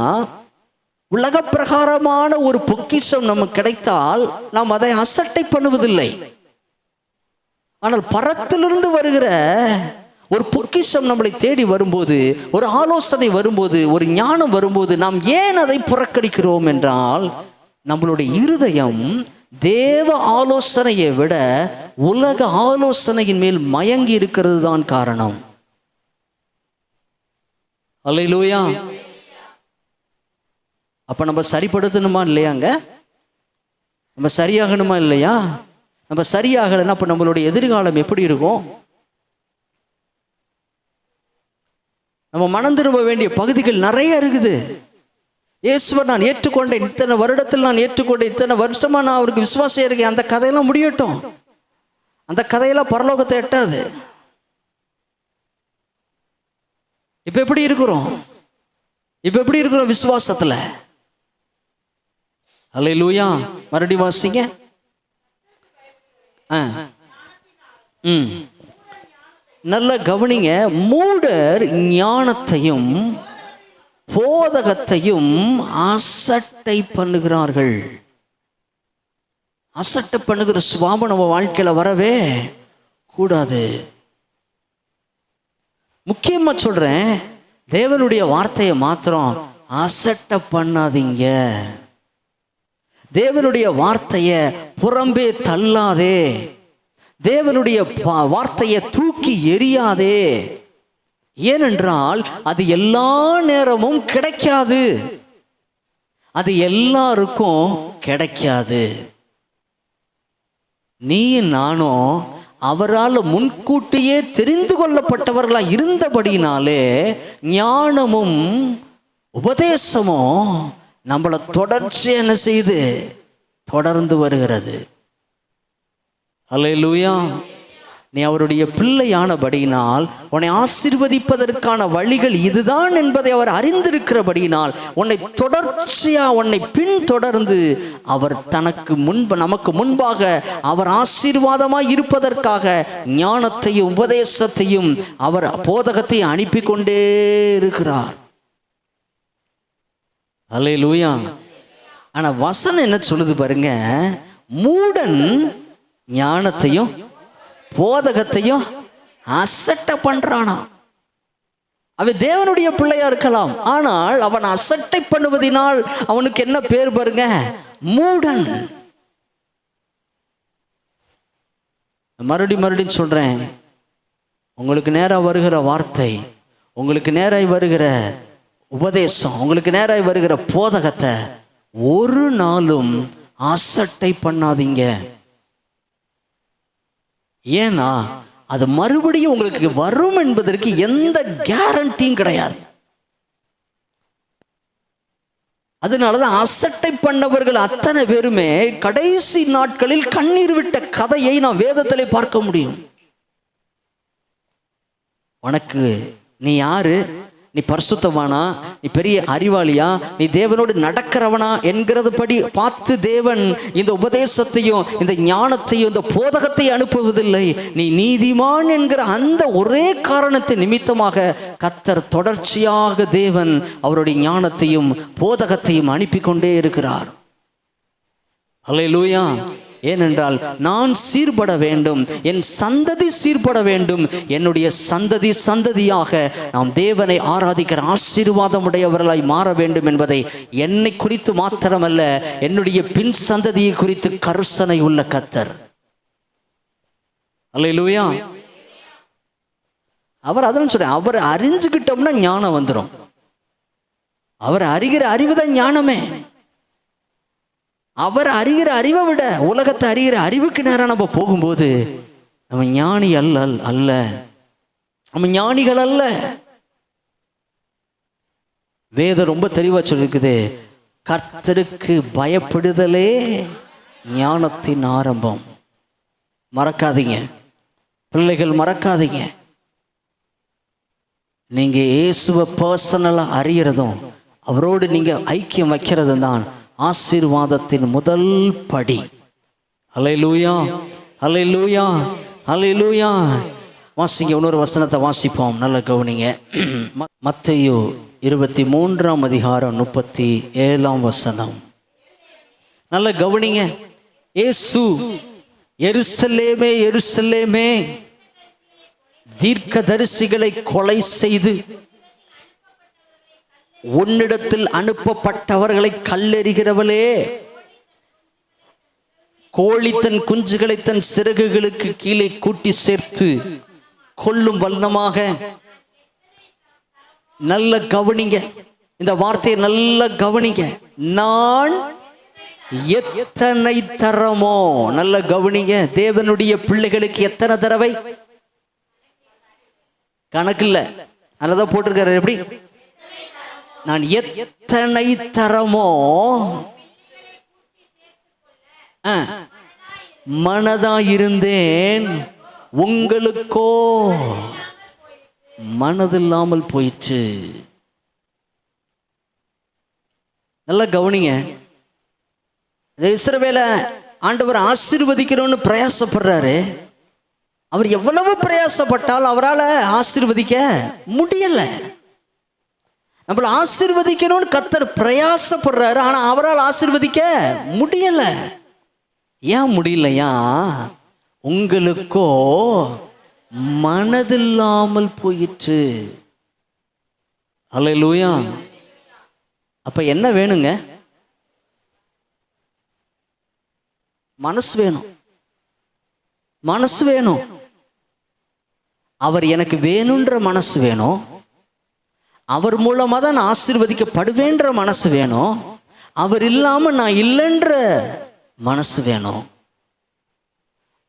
உலக பிரகாரமான ஒரு பொக்கிஷம் நமக்கு கிடைத்தால் நாம் அதை அசட்டை பண்ணுவதில்லை. ஆனால் பரத்திலிருந்து வருகிற ஒரு பொக்கிஷம் நம்மளை தேடி வரும்போது, ஒரு ஆலோசனை வரும்போது, ஒரு ஞானம் வரும்போது நாம் ஏன் அதை புறக்கணிக்கிறோம் என்றால், நம்மளுடைய இருதயம் தேவ ஆலோசனையை விட உலக ஆலோசனையின் மேல் மயங்கி இருக்கிறது தான் காரணம். அல்லேலூயா. அப்ப நம்ம சரிப்படுத்தணுமா இல்லையாங்க? நம்ம சரியாகணுமா இல்லையா? நம்ம சரியாகலைன்னா அப்ப நம்மளுடைய எதிர்காலம் எப்படி இருக்கும்? நம்ம மனம் திரும்ப வேண்டிய பகுதிகள் நிறைய இருக்குது. இயேசுவை நான் ஏற்றுக்கொண்டேன், இத்தனை வருடத்தில் நான் ஏற்றுக்கொண்டேன், இத்தனை வருஷமா நான் அவருக்கு விசுவாசம் இருக்கேன், அந்த கதையெல்லாம் முடியட்டும். அந்த கதையெல்லாம் பரலோகத்தை எட்டாது. இப்ப எப்படி இருக்கிறோம்? விசுவாசத்துல? அல்லேலூயா. மறுபடியும் வாசிங்க. நல்ல கவனிங்க. மூடர் ஞானத்தையும் போதகத்தையும் அசட்டை பண்ணுகிறார்கள். அசட்டை பண்ணுகிற சுபாவம் நம்ம வாழ்க்கையில வரவே கூடாது. முக்கியமா சொல்றேன், தேவனுடைய வார்த்தையை மாத்திரம் அசட்டை பண்ணாதீங்க. தேவனுடைய வார்த்தையை புறம்பே தள்ளாதே. தேவனுடைய வார்த்தையை தூக்கி எறியாதே. ஏனென்றால் அது எல்லா நேரமும் கிடைக்காது. அது எல்லாருக்கும் கிடைக்காது. நீ நானும் அவரால் முன்கூட்டியே தெரிந்து கொள்ளப்பட்டவர்களா இருந்தபடினாலே ஞானமும் உபதேசமும் நம்மளை தொடர்ச்சி என்ன செய்து தொடர்ந்து வருகிறது. அல்லேலூயா. நீ அவருடைய பிள்ளையானபடியினால் உன்னை ஆசீர்வதிப்பதற்கான வழிகள் இதுதான் என்பதை அவர் அறிந்திருக்கிறபடியினால் உன்னை தொடர்ச்சியா உன்னை பின்தொடர்ந்து அவர் நமக்கு முன்பாக அவர் ஆசீர்வாதமாய் இருப்பதற்காக ஞானத்தையும் உபதேசத்தையும் அவர் போதகத்தையும் அனுப்பி கொண்டே இருக்கிறார். அல்லேலூயா. ஆனா வசனம் என்ன சொல்லுது பாருங்க, மூடன் ஞானத்தையும் போதகத்தையும் அசட்டை பண்றானா. அவன் தேவனுடைய பிள்ளையா இருக்கலாம், ஆனால் அவன் அசட்டை பண்ணுவதனால் அவனுக்கு என்ன பேர் பாருங்க, மூடன். மறுபடியும் சொல்றேன், உங்களுக்கு நேராக வருகிற வார்த்தை, உங்களுக்கு நேராக வருகிற உபதேசம், உங்களுக்கு நேராக வருகிற போதகத்தை ஒரு நாளும் அசட்டை பண்ணாதீங்க. ஏன்னா அது மறுபடியும் உங்களுக்கு வரும் என்பதற்கு எந்த கேரண்டியும் கிடையாது. அதனாலதான் அசட்டை பண்ணவர்கள் அத்தனை பேருமே கடைசி நாட்களில் கண்ணீர் விட்ட கதையை நாம் வேதத்திலே பார்க்க முடியும். உனக்கு நீ யாரு? நீ பரிசுத்தவானா? நீ பெரிய அறிவாளியா? நீ தேவனோடு நடக்கிறவனா என்கிறது படி பார்த்து தேவன் இந்த உபதேசத்தையும் இந்த ஞானத்தையும் இந்த போதகத்தையும் அனுப்புவதில்லை. நீ நீதிமான் என்கிற அந்த ஒரே காரணத்தை நிமித்தமாக கர்த்தர் தொடர்ச்சியாக தேவன் அவருடைய ஞானத்தையும் போதகத்தையும் அனுப்பி கொண்டே இருக்கிறார். அல்லேலூயா. ஏனென்றால் நான் சீர்பட வேண்டும், என் சந்ததி சீர்பட வேண்டும், என்னுடைய சந்ததி சந்ததியாக நாம் தேவனை ஆராதிக்கிற ஆசீர்வாதம் உடையவர்களாய் மாற வேண்டும் என்பதை என்னை குறித்து மாத்திரமல்ல, என்னுடைய பின் சந்ததியை குறித்து கருசனை உள்ள கர்த்தர். அல்லேலூயா. அவர் அதான் சொல்ற, அவர் அறிஞ்சுக்கிட்டோம்னா ஞானம் வந்துடும். அவர் அறிகிற அறிவுதான் ஞானமே. அவர் அறிகிற அறிவை விட உலகத்தை அறிகிற அறிவுக்கு நேரம் நம்ம போகும்போது நம்ம ஞானி அல்ல, நம்ம ஞானிகள் அல்ல. வேதம் ரொம்ப தெளிவா சொல்லிருக்குது, கர்த்தருக்கு பயப்படுதலே ஞானத்தின் ஆரம்பம். மறக்காதீங்க பிள்ளைகள், மறக்காதீங்க. நீங்க இயேசுவை பர்சனலா அறியறதும் அவரோடு நீங்க ஐக்கியம் வைக்கிறதும் தான் ஆசீர்வாதத்தின் முதல் படி. அல்லேலூயா, அல்லேலூயா, அல்லேலூயா. வாசிங்க, இன்னொரு வசனத்தை வாசிப்போம், நல்ல கவனிங்க. மத்தேயு 23ஆம் அதிகாரம் 37ஆம் வசனம். நல்ல கவனிங்க. இயேசு, எருசலேமே எருசலேமே, தீர்க்கதரிசிகளை கொலை செய்து உன்னிடத்தில் அனுப்பப்பட்டவர்களை கல்லெறிகிறவளே, கோழி தன் குஞ்சுகளை தன் சிறகுகளுக்கு கீழே கூட்டி சேர்த்து கொல்லும் வண்ணமாக. நல்ல கவனிங்க, இந்த வார்த்தையை நல்ல கவனிங்க. நான் எத்தனை தரமோ, நல்ல கவனிங்க, தேவனுடைய பிள்ளைகளுக்கு எத்தனை தடவை கணக்கு இல்லை, நல்லதான் போட்டிருக்காரு. எப்படி? நான் எத்தனை தரமோ மனதாயிருந்தேன், உங்களுக்கோ மனதில்லாமல் போயிற்று. நல்லா கவனிங்க. இஸ்ரவேலை ஆண்டவர் ஆசீர்வதிக்கணும்னு பிரயாசப்படுறாரு. அவர் எவ்வளவு பிரயாசப்பட்டால் அவரால் ஆசீர்வதிக்க முடியல. நம்மள ஆசீர்வதிக்கணும்னு கர்த்தர் பிரயாசப்படுறாரு, ஆனா அவரால் ஆசீர்வதிக்க முடியல. ஏன் முடியலையா? உங்களுக்கோ மனதில்லாமல் போயிற்று. அல்லேலூயா. அப்ப என்ன வேணுங்க? மனசு வேணும். மனசு வேணும். அவர் எனக்கு வேணுன்ற மனசு வேணும். அவர் மூலமா தான் நான் ஆசீர்வதிக்கப்படுவேன்ற மனசு வேணும். அவர் இல்லாம நான் இல்லைன்ற மனசு வேணும்.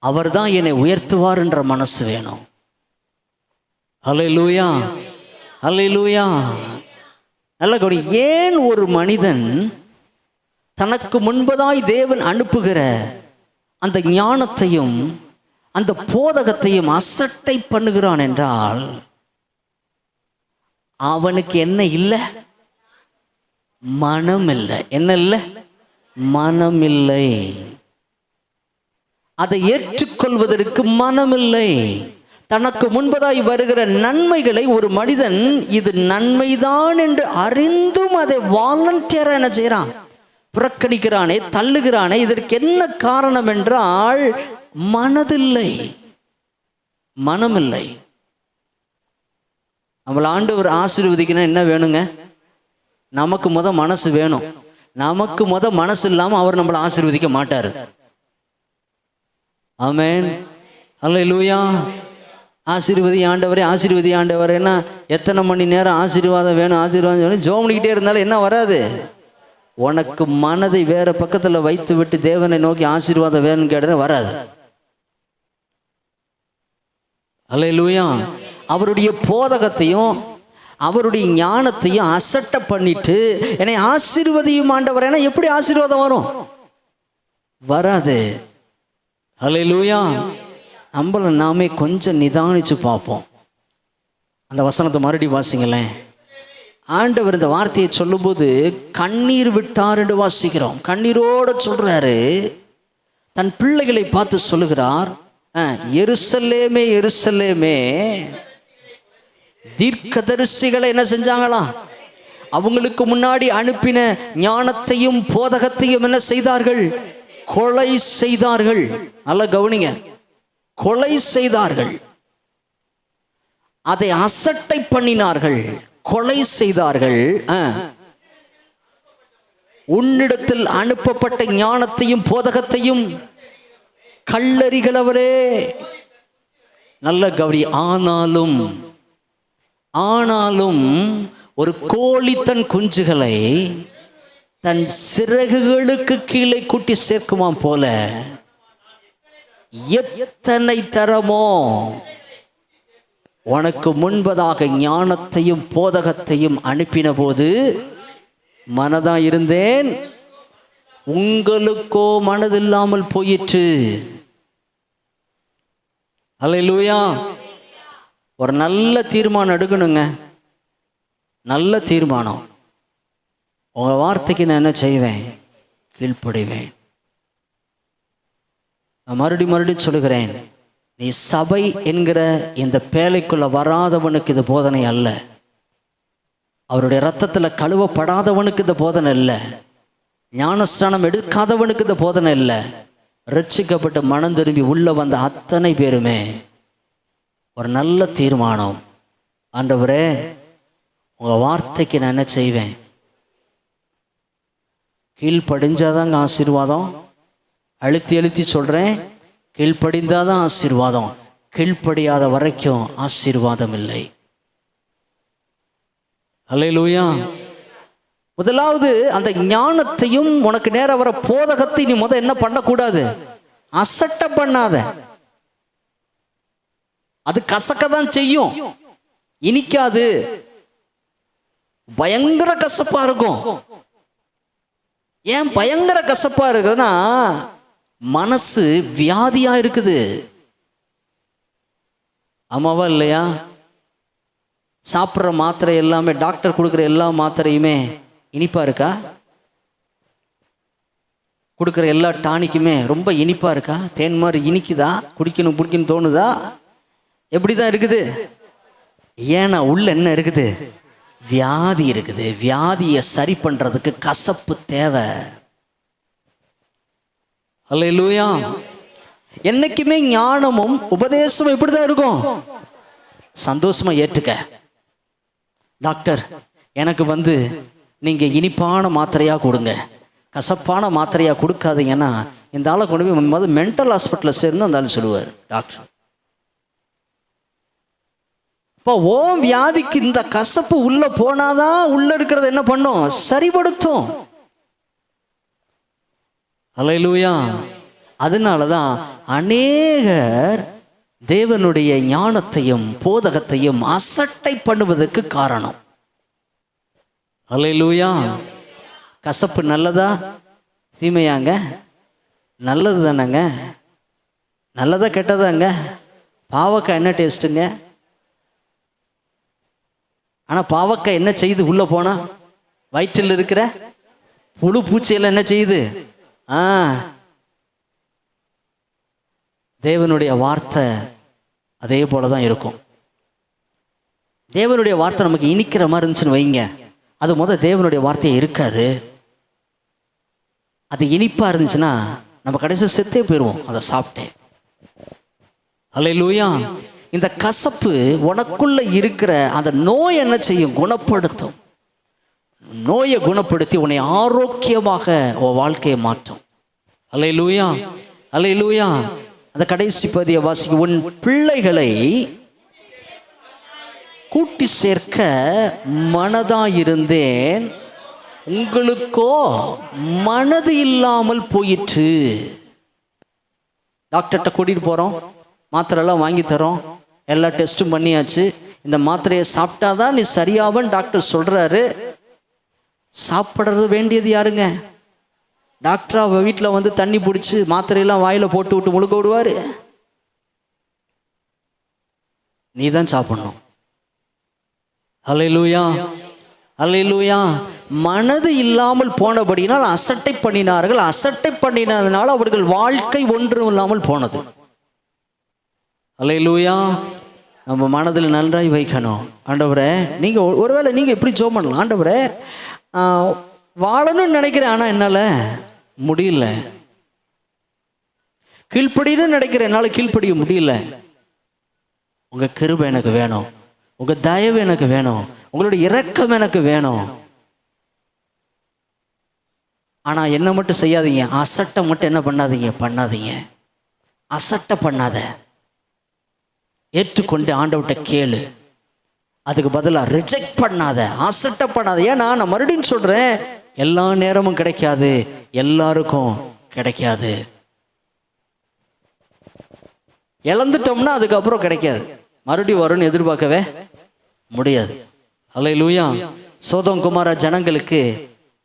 அவர் தான் என்னை உயர்த்துவார்ன்ற மனசு வேணும். அல்லேலூயா, அல்லேலூயா. நல்ல கவனி. ஏன் ஒரு மனிதன் தனக்கு முன்பதாய் தேவன் அனுப்புகிற அந்த ஞானத்தையும் அந்த போதகத்தையும் அசட்டை பண்ணுகிறான் என்றால், அவனுக்கு என்ன இல்லை? மனம் இல்லை. என்ன இல்லை? மனம் இல்லை. அதை ஏற்றுக்கொள்வதற்கு மனமில்லை. தனக்கு முன்பதாய் வருகிற நன்மைகளை ஒரு மனிதன் இது நன்மைதான் என்று அறிந்தும் அதை வாலண்டியரா என்ன செய்யறான்? புறக்கணிக்கிறானே, தள்ளுகிறானே. இதற்கு என்ன காரணம் என்றால் மனதில்லை, மனமில்லை. நம்மள ஆண்டவர் ஆசீர்வதிக்கணும் என்ன வேணுங்க? நமக்கு மனசு வேணும். நமக்கு மனசு இல்லாம அவர் நம்மளை ஆசீர்வதிக்க மாட்டாரு. ஆமென், அல்லேலூயா. ஆசீர்வதி ஆண்டவரே, ஆசீர்வதி ஆண்டவரேன்னா எத்தனை மணி நேரம் ஆசீர்வாதம் வேணும், ஆசீர்வாதம் வேணும் ஜெபம் பண்ணிக்கிட்டே இருந்தாலும் என்ன வராது? உனக்கு மனதை வேற பக்கத்துல வைத்து விட்டு தேவனை நோக்கி ஆசீர்வாதம் வேணும்னு கேட்ட வராது. அல்லேலூயா. அவருடைய போதகத்தையும் அவருடைய ஞானத்தையும் அசட்டை பண்ணிட்டு என்னை ஆசீர்வதியும் ஆண்டவர், ஏன்னா எப்படி ஆசீர்வாதம் வரும்? வராது. அல்லேலூயா. நம்மள நாமே கொஞ்சம் நிதானிச்சு பார்ப்போம். அந்த வசனத்தை மறுபடியும் வாசிங்களேன். ஆண்டவர் இந்த வார்த்தையை சொல்லும்போது கண்ணீர் விட்டார் என்று வாசிக்கிறோம். கண்ணீரோட சொல்றாரு. தன் பிள்ளைகளை பார்த்து சொல்லுகிறார், எருசலேமே எருசலேமே, தீர்க்கதரிசிகளை என்ன செஞ்சாங்களாம்? அவங்களுக்கு முன்னாடி அனுப்பின ஞானத்தையும் போதகத்தையும் என்ன செய்தார்கள்? கொலை செய்தார்கள். நல்லா கவனிங்க, கொலை செய்தார்கள். அதை அசட்டை பண்ணினார்கள், கொலை செய்தார்கள். உன்னிடத்தில் அனுப்பப்பட்ட ஞானத்தையும் போதகத்தையும் கல்லறிகளவரே. நல்ல கவனி. ஆனாலும் ஒரு கோழி தன் குஞ்சுகளை தன் சிறகுகளுக்கு கீழே கூட்டி சேர்க்குமாம் போல எத்தனை தரமோ உனக்கு முன்பதாக ஞானத்தையும் போதகத்தையும் அனுப்பின போது மனதா இருந்தேன், உங்களுக்கோ மனதில்லாமல் போயிற்று. அல்லேலூயா. ஒரு நல்ல தீர்மானம் எடுக்கணுங்க. நல்ல தீர்மானம். உங்க வார்த்தைக்கு நான் என்ன செய்வேன்? கீழ்ப்படிவேன். நான் மறுபடியும் சொல்லுகிறேன், நீ சபை என்கிற இந்த பேழைக்குள்ள வராதவனுக்கு இது போதனை அல்ல. அவருடைய இரத்தத்தில் கழுவப்படாதவனுக்கு இந்த போதனை இல்லை. ஞானஸ்நானம் எடுக்காதவனுக்கு இந்த போதனை இல்லை. ரட்சிக்கப்பட்டு மனம் திரும்பி உள்ள வந்த அத்தனை பேருமே ஒரு நல்ல தீர்மானம், ஆண்டவரே உங்கள் வார்த்தைக்கு நான் என்ன செய்வேன், கீழ்ப்படிஞ்சாதாங்க ஆசீர்வாதம். அழுத்தி அழுத்தி சொல்கிறேன், கீழ்ப்படிந்தாதான் ஆசீர்வாதம். கீழ்ப்படியாத வரைக்கும் ஆசீர்வாதம் இல்லை. அல்லேலூயா. முதலாவது அந்த ஞானத்தையும் உனக்கு நேர வர போதகத்தை நீ என்ன பண்ணக்கூடாது, அசட்டை பண்ணாத. அது கசக்கதான் செய்யும், இனிக்காது, பயங்கர கசப்பா இருக்கும். ஏன் பயங்கர கசப்பா இருக்குதுன்னா, மனசு வியாதியா இருக்குது. ஆமாவா இல்லையா? சாப்பிட்ற மாத்திரை எல்லாமே, டாக்டர் கொடுக்குற எல்லா மாத்திரையுமே இனிப்பா இருக்கா? கொடுக்குற எல்லா டானிக்குமே ரொம்ப இனிப்பா இருக்கா? தேன் மாதிரி இனிக்குதா? குடிக்கணும் பிடிக்கணும் தோணுதா? எப்படிதான் இருக்குது? ஏன்னா உள்ள என்ன இருக்குது? வியாதி இருக்குது. வியாதியை சரி பண்றதுக்கு கசப்பு தேவை. அல்லேலூயா. என்னைக்குமே ஞானமும் உபதேசமும் எப்படிதான் இருக்கும்? சந்தோஷமா ஏற்றுக்க. டாக்டர் எனக்கு நீங்க இனிப்பான மாத்திரையா கொடுங்க, கசப்பான மாத்திரையா கொடுக்காதீங்கன்னா இந்த ஆளை கொண்டு போய் மென்டல் ஹாஸ்பிட்டலில் சேர்ந்து அந்த ஆள் சொல்லுவார் டாக்டர். இப்போ ஓம் வியாதிக்கு இந்த கசப்பு உள்ள போனாதான் உள்ள இருக்கிறது என்ன பண்ணும்? சரிபடுத்தும். அல்லேலூயா. அதனாலதான் அநேகர் தேவனுடைய ஞானத்தையும் போதகத்தையும் அசட்டை பண்ணுவதற்கு காரணம். அல்லேலூயா. கசப்பு நல்லதா தீமையாங்க? நல்லது தானங்க. நல்லதா கெட்டதாங்க? பாவக்காய் என்ன டேஸ்ட்டுங்க? ஆனால் பாவக்காய் என்ன செய்யுது? உள்ள போனா வயிற்றில் இருக்கிற புழு பூச்சியெல்லாம் என்ன செய்யுது? தேவனுடைய வார்த்தை அதே போல தான் இருக்கும். தேவனுடைய வார்த்தை நமக்கு இனிக்கிற மாதிரி இருந்துச்சுன்னு வைங்க, அது தேவனுடைய வார்த்தையே இருக்காது. அது இனிப்பா இருந்துச்சுன்னா நம்ம கடைசி செத்தே போயிடுவோம் அதை சாப்பிட்டே. அல்லேலூயா. இந்த கசப்பு உனக்குள்ள இருக்கிற அந்த நோய் என்ன செய்யும்? குணப்படுத்தும். நோயை குணப்படுத்தி உன்னை ஆரோக்கியமாக உன் வாழ்க்கையை மாற்றும். அல்லேலூயா. அல்லேலூயா. அந்த கடைசி பதிய வாசிக்க, உன் பிள்ளைகளை கூட்டி சேர்க்க மனதாயிருந்தேன், உங்களுக்கோ மனது இல்லாமல் போயிற்று. டாக்டர்கிட்ட கூட்டிட்டு போறோம், மாத்திரைலாம் வாங்கி தரோம், எல்லா டெஸ்ட்டும் பண்ணியாச்சு. இந்த மாத்திரையை சாப்பிட்டாதான் நீ சரியாவன்னு டாக்டர் சொல்றாரு. சாப்பிட்றது வேண்டியது யாருங்க? டாக்டரா வீட்டில் தண்ணி பிடிச்சி மாத்திரையெல்லாம் வாயில போட்டு விட்டு முழுக்க விடுவாரு? நீ தான் சாப்பிடணும். அல்லேலூயா. அல்லேலூயா. மனது இல்லாமல் போனபடினால் அசட்டை பண்ணினார்கள். அசட்டை பண்ணினதுனால அவர்கள் வாழ்க்கை ஒன்றும் இல்லாமல் போனது. அல்லேலூயா. நம்ம மனதில் நன்றாய் வைக்கணும். ஆண்டவரே, நீங்க ஒருவேளை நீங்க எப்படி ஜெபம் பண்ணலாம், ஆண்டவரே வாழணும்னு நினைக்கிறேன், ஆனா என்னால முடியல. கீழ்ப்படின்னு நினைக்கிறேன், என்னால கீழ்ப்படிய முடியல. உங்க கிருபை எனக்கு வேணும், உங்க தயவு எனக்கு வேணும், உங்களுடைய இரக்கம் எனக்கு வேணும். ஆனா என்ன மட்டும் செய்யாதீங்க, அசட்டை மட்டும் என்ன பண்ணாதீங்க. அசட்டை பண்ணாத. ஏற்றுக்கொண்டு ஆண்டவர்கிட்ட கேளு. அதுக்கு பதிலாக ரிஜெக்ட் பண்ணாத, அசட்டை பண்ணாத. ஏன்னா நான் மறுபடியும் சொல்றேன், எல்லா நேரமும் கிடைக்காது, எல்லாருக்கும் கிடைக்காது. இழந்துட்டோம்னா அதுக்கப்புறம் கிடைக்காது, மறுபடியும் வரும்னு எதிர்பார்க்கவே முடியாது. அல்லேலூயா. சோதோம் குமார ஜனங்களுக்கு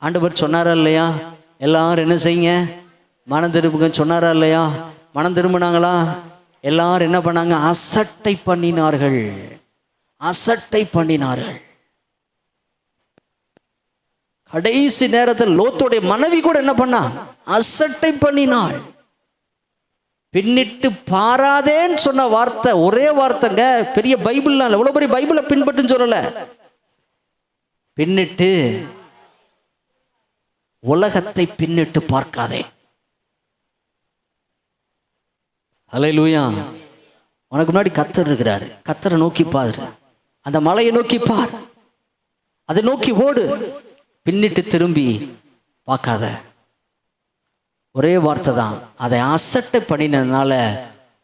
ஆண்டவர் சொன்னாரா இல்லையா? எல்லாரும் என்ன செய்யுங்க, மனம் திரும்புங்க சொன்னாரா இல்லையா? மனம் திரும்பினாங்களா? எல்லாரும் என்ன பண்ணாங்க? அசட்டை பண்ணினார்கள். அசட்டை பண்ணினார்கள். கடைசி நேரத்தில் லோத்துடைய மனைவி கூட என்ன பண்ணா? அசட்டை பண்ணினாள். பின்னிட்டு பாராதேன்னு சொன்ன வார்த்தை ஒரே வார்த்தைங்க. பெரிய பைபிள்லாம் இல்லை, இவ்வளவு பெரிய பைபிளை பின்பற்றுன்னு சொல்லல. பின்னிட்டு உலகத்தை பின்னிட்டு பார்க்காதே. ஹல்லேலூயா. உனக்கு முன்னாடி கர்த்தர் இருக்கிறாரு. கர்த்தரை நோக்கி பாரு. அந்த மலையை நோக்கி பார். அதை நோக்கி ஓடு. பின்னிட்டு திரும்பி பார்க்காத. ஒரே வார்த்தை தான். அதை அசட்டை பண்ணினதுனால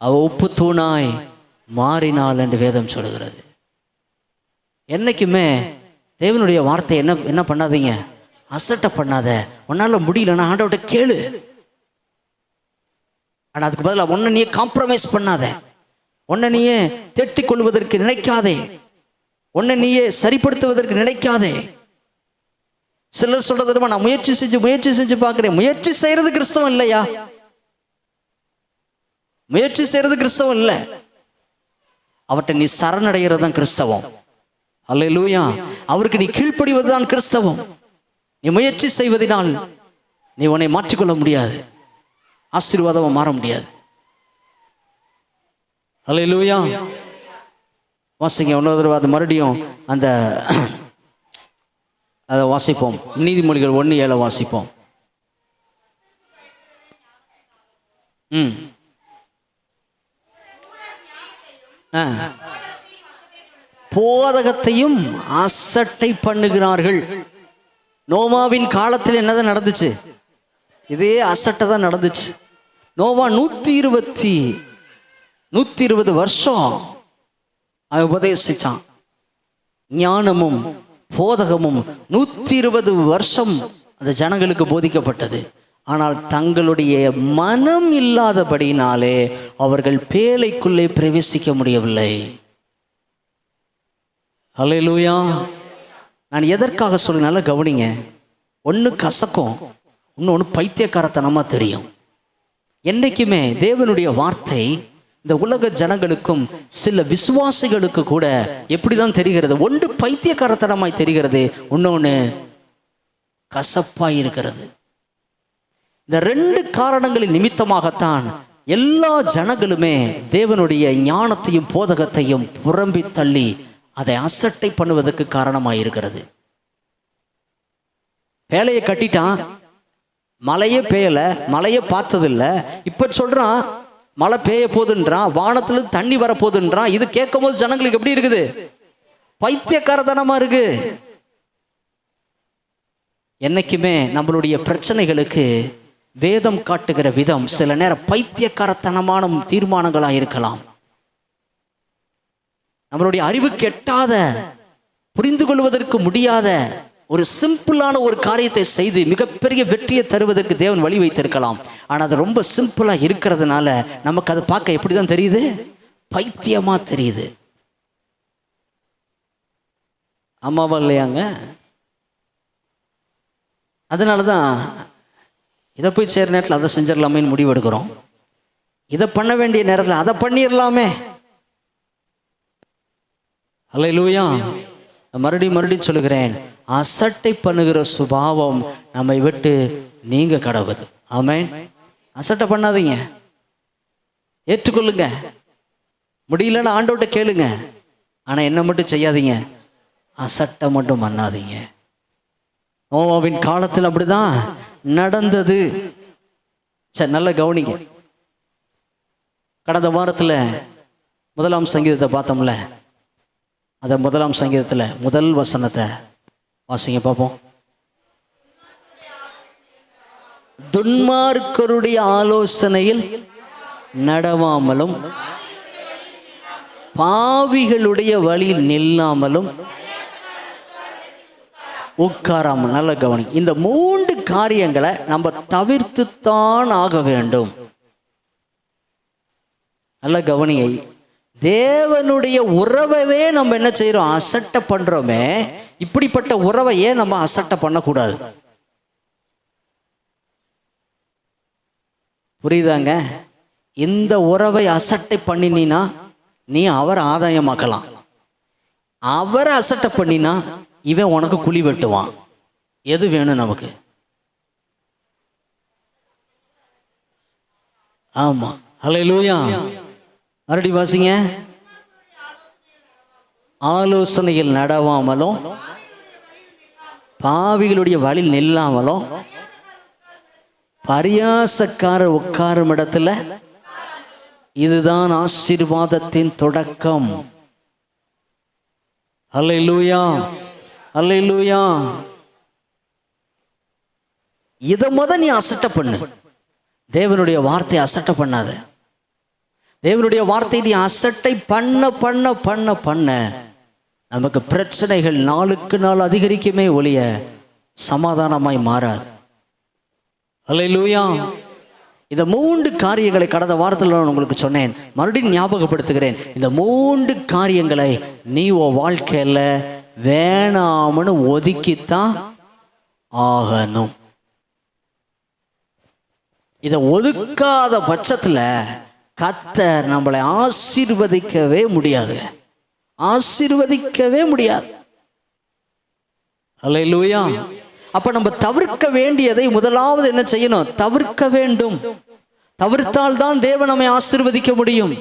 அவ உப்பு தூணாய் மாறினாள் என்று வேதம் சொல்கிறது. என்னைக்குமே தேவனுடைய வார்த்தை என்ன பண்ணாதீங்க, அசட்டை பண்ணாத. உன்னால முடியலன்னா ஆண்டவர்கிட்ட கேளு. ஆனா அதுக்கு பதிலாக உன்னை நீயே காம்ப்ரமைஸ் பண்ணாத. உன்னை நீயே தேட்டிக் கொள்வதற்கு நினைக்காதே. உன்னை நீயே சரிப்படுத்துவதற்கு நினைக்காதே. சிலர் சொல்றது, நான் முயற்சி செஞ்சு பார்க்கிறேன். முயற்சி செய்யறது கிறிஸ்தவம் இல்லையா? முயற்சி செய்யறது கிறிஸ்தவம் இல்லை. அவர்கிட்ட நீ சரணடைகிறது தான் கிறிஸ்தவம். அல்லேலூயா. அவருக்கு நீ கீழ்ப்படிவதுதான் கிறிஸ்தவம். நீ முயற்சி செய்வதனால் நீ உன்னை மாற்றிக்கொள்ள முடியாது. ஆசீர்வாதமா மாற முடியாது. அல்லேலூயா. வாசிங்க இன்னொரு தடவை அது மறுபடியும் அந்த அதை வாசிப்போம். நீதிமொழிகள் 1:7 வாசிப்போம். போதகத்தையும் அசட்டை பண்ணுகிறார்கள். நோவாவின் காலத்தில் என்னதான் நடந்துச்சு? இதே அசட்டை தான் நடந்துச்சு. நோவா 120 வருஷம் அவன் உபதேசிச்சான். ஞானமும் போதகமும் 120 வருஷம் அந்த ஜனங்களுக்கு போதிக்கப்பட்டது. ஆனால் தங்களுடைய மனம் இல்லாதபடினாலே அவர்கள் பேழைக்குள்ளே பிரவேசிக்க முடியவில்லை. ஹல்லேலூயா. நான் எதற்காக சொல்லினால கவனிங்க. ஒன்று கசக்கும், இன்னொன்று பைத்தியக்காரத்தனமா தெரியும். என்றைக்குமே தேவனுடைய வார்த்தை இந்த உலக ஜனங்களுக்கும் சில விசுவாசிகளுக்கு கூட எப்படிதான் தெரிகிறது? ஒன்று பைத்தியக்காரத்தனமாய் தெரிகிறது, இன்னொன்று கசப்பாய் இருக்கிறது. இந்த 2 காரணங்களின் நிமித்தமாகத்தான் எல்லா ஜனங்களுமே தேவனுடைய ஞானத்தையும் போதகத்தையும் புறம்பி தள்ளி அதை அசட்டை பண்ணுவதற்கு காரணமாயிருக்கிறது. பேழையை கட்டிட்டான், மழையே பெய்யல, மழையே பார்த்ததில்லை. இப்ப சொல்றான் மழை பெய்ய போதுன்றான், வானத்துல தண்ணி வர போதுன்றான். இது கேட்கும் போது ஜனங்களுக்கு எப்படி இருக்குது? பைத்தியக்காரத்தனமா இருக்கு. என்னைக்குமே நம்மளுடைய பிரச்சனைகளுக்கு வேதம் காட்டுகிற விதம் சில நேரம் பைத்தியக்காரத்தனமான தீர்மானங்களாக இருக்கலாம். நம்மளுடைய அறிவுக்கு எட்டாத, புரிந்து கொள்வதற்கு முடியாத ஒரு சிம்பிளான ஒரு காரியத்தை செய்து மிகப்பெரிய வெற்றியை தருவதற்கு தேவன் வழி வைத்திருக்கலாம். ஆனால் அது ரொம்ப சிம்பிளா இருக்கிறதுனால நமக்கு அதை பார்க்க எப்படிதான் தெரியுது? பைத்தியமா தெரியுது. ஆமாவா இல்லையாங்க? அதனாலதான் இதை போய் சேர நேரத்தில் அதை செஞ்சிடலாமேன்னு முடிவு எடுக்கிறோம். இதை பண்ண வேண்டிய நேரத்தில் அதை பண்ணிடலாமே. அல்லேலூயா. மறுபடியும் சொல்லுகிறேன், அசட்டை பண்ணுகிற சுபாவம் நம்மை விட்டு நீங்க கடவுது. ஆமென். அசட்டை பண்ணாதீங்க, ஏற்றுக்கொள்ளுங்க. முடியலன்னு ஆண்டவர்கிட்ட கேளுங்க. ஆனா என்ன மட்டும் செய்யாதீங்க, அசட்டை மட்டும் பண்ணாதீங்க. நோவாவின் காலத்தில் அப்படிதான் நடந்தது. சரி, நல்ல கவனிங்க. கடந்த வாரத்தில் 1ஆம் சங்கீதத்தை பார்த்தோம்ல, அந்த 1ஆம் சங்கீதத்தில் முதல் வசனத்தை வாசிங்க பார்ப்போம். துன்மார்க்கருடைய ஆலோசனையில் நடவாமலும் பாவிகளுடைய வழியில் நில்லாமலும் உட்காராமல். நல்ல கவனி. இந்த 3 காரியங்களை நம்ம தவிர்த்துத்தான் ஆக வேண்டும். நல்ல கவனியை. தேவனுடைய உறவையே நம்ம என்ன செய்யறோம்? அசட்டை பண்றோமே. இப்படிப்பட்ட உறவையே நம்ம அசட்டை பண்ணக்கூடாது. புரியுதாங்க? இந்த உறவை அசட்டை பண்ணினா நீ அவரை ஆதாயமாக்கலாம். அவரை அசட்டை பண்ணினா இவன் உனக்கு குழி வெட்டுவான். எது வேணும் நமக்கு? ஆமா. ஹல்லேலூயா. மறுபடி வாசிங்க. ஆலோசனையில் நடவாமலும் பாவிகளுடைய வழியில் நில்லாமலும் பரியாசக்காரர் உட்காரும் இடத்துல, இதுதான் ஆசீர்வாதத்தின் தொடக்கம். அல்லேலூயா, அல்லேலூயா. இதை நீ அசட்டை பண்ணு. தேவனுடைய வார்த்தையை அசட்டை பண்ணாத. தேவனுடைய வார்த்தை நீ அசட்டை பண்ண பண்ண பண்ண பண்ண நமக்கு பிரச்சனைகள் நாளுக்கு நாள் அதிகரிக்குமே ஒழிய சமாதானமாய் மாறாது. அல்லேலூயா. இந்த 3 காரியங்களை கடந்த வாரத்தில் நான் உங்களுக்கு சொன்னேன், மறுபடியும் ஞாபகப்படுத்துகிறேன். இந்த 3 காரியங்களை நீ உன் வாழ்க்கையில் வேணாம்னு ஒதுக்கித்தான் ஆகணும். இதை ஒதுக்காத பட்சத்தில் கர்த்தர் நம்மளை ஆசீர்வதிக்கவே முடியாது, ஆசீர்வதிக்கவே முடியாது. அல்லேலூயா. அப்ப நம்ம தவிர்க்க வேண்டியதை முதலாவது என்ன செய்யணும்? தவிர்க்க வேண்டும். தவிர்த்தால் தான் தேவன் நம்மை ஆசீர்வதிக்க முடியும்.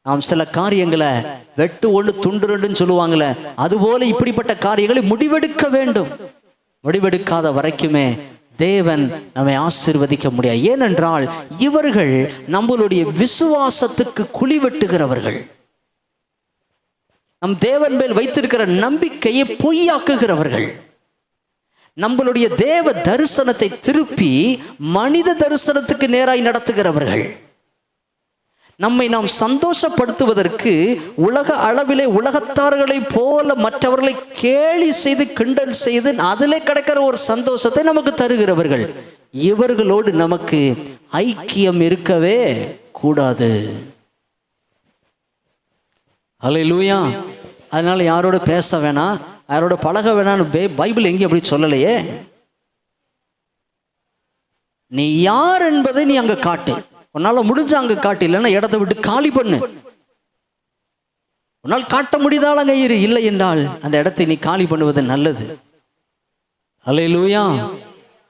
நாம் சில காரியங்களை வெட்டு ஒன்று துண்டு ரெண்டுன்னு சொல்லுவாங்களே, அதுபோல இப்படிப்பட்ட காரியங்களை முடிவெடுக்க வேண்டும். முடிவெடுக்காத வரைக்குமே தேவன் நம்மை ஆசீர்வதிக்க முடியாது. ஏனென்றால் இவர்கள் நம்மளுடைய விசுவாசத்துக்கு குழி வெட்டுகிறவர்கள். நம் தேவன் மேல் வைத்திருக்கிற நம்பிக்கையை பொய்யாக்குகிறவர்கள். நம்மளுடைய தேவ தரிசனத்தை திருப்பி மனித தரிசனத்துக்கு நேராய் நடத்துகிறவர்கள். நம்மை நாம் சந்தோஷப்படுத்துவதற்கு உலக அளவிலே உலகத்தார்களை போல மற்றவர்களை கேலி செய்து கிண்டல் செய்து அதிலே கிடைக்கிற ஒரு சந்தோஷத்தை நமக்கு தருகிறவர்கள். இவர்களோடு நமக்கு ஐக்கியம் இருக்கவே கூடாது. அல்லேலூயா. அதனால யாரோட பேச வேணாம், யாரோட பழக வேணாம்னு பைபிள் எங்கேயும் அப்படி சொல்லலையே. நீ யார் என்பதை நீ அங்க காட்டு. உன்னால முடிஞ்ச அங்க காட்டு, இல்லைன்னா இடத்தை விட்டு காலி பண்ணு. உன்னால் காட்ட முடிந்தால் அங்க இரு, இல்லை என்றால் அந்த இடத்தை நீ காலி பண்ணுவது நல்லது. அல்லேலூயா.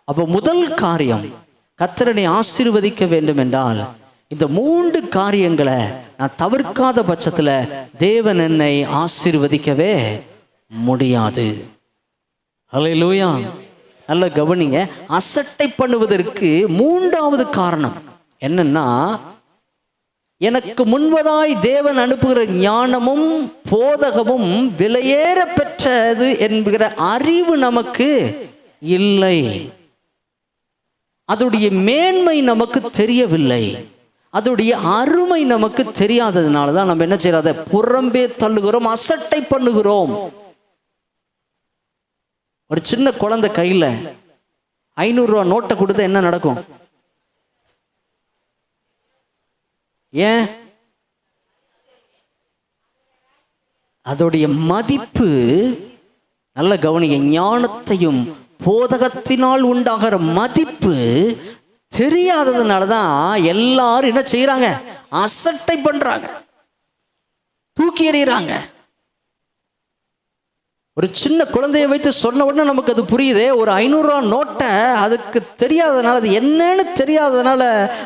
அப்போ முதல் காரியம், கர்த்தரை ஆசீர்வதிக்க வேண்டும் என்றால் இந்த 3 காரியங்களை நான் தவிர்க்காத பட்சத்துல தேவன் என்னை ஆசீர்வதிக்கவே முடியாது. அல்லேலூயா. நல்ல கவனிங்க. அசட்டை பண்ணுவதற்கு 3வது காரணம் என்னன்னா, எனக்கு முன்பதாய் தேவன் அனுப்புகிற ஞானமும் போதகமும் விலையேற பெற்றது என்கிற அறிவு நமக்கு இல்லை. அதோடைய மேன்மை நமக்கு தெரியவில்லை, அதோடைய அருமை நமக்கு தெரியாததுனால தான் நம்ம என்ன செய்யறோம்? அதை புறம்பே தள்ளுகிறோம், அசட்டை பண்ணுகிறோம். ஒரு சின்ன குழந்தை கையில 500 ரூபா நோட்டை கொடுத்தா என்ன நடக்கும்? ஏன்? அதோடைய மதிப்பு, நல்ல கவனிங்க, ஞானத்தையும் போதகத்தினால் உண்டாகிற மதிப்பு தெரியாததுனால தான் எல்லாரும் என்ன செய்யறாங்க? அசட்டை பண்றாங்க, தூக்கி எறிகிறாங்க. ஒரு சின்ன குழந்தையை வைத்து சொன்ன உடனே நமக்கு அது புரியுது. ஒரு 500 ரூபா நோட்டை அதுக்கு தெரியாததுனால, அது என்னன்னு தெரியாததுனால,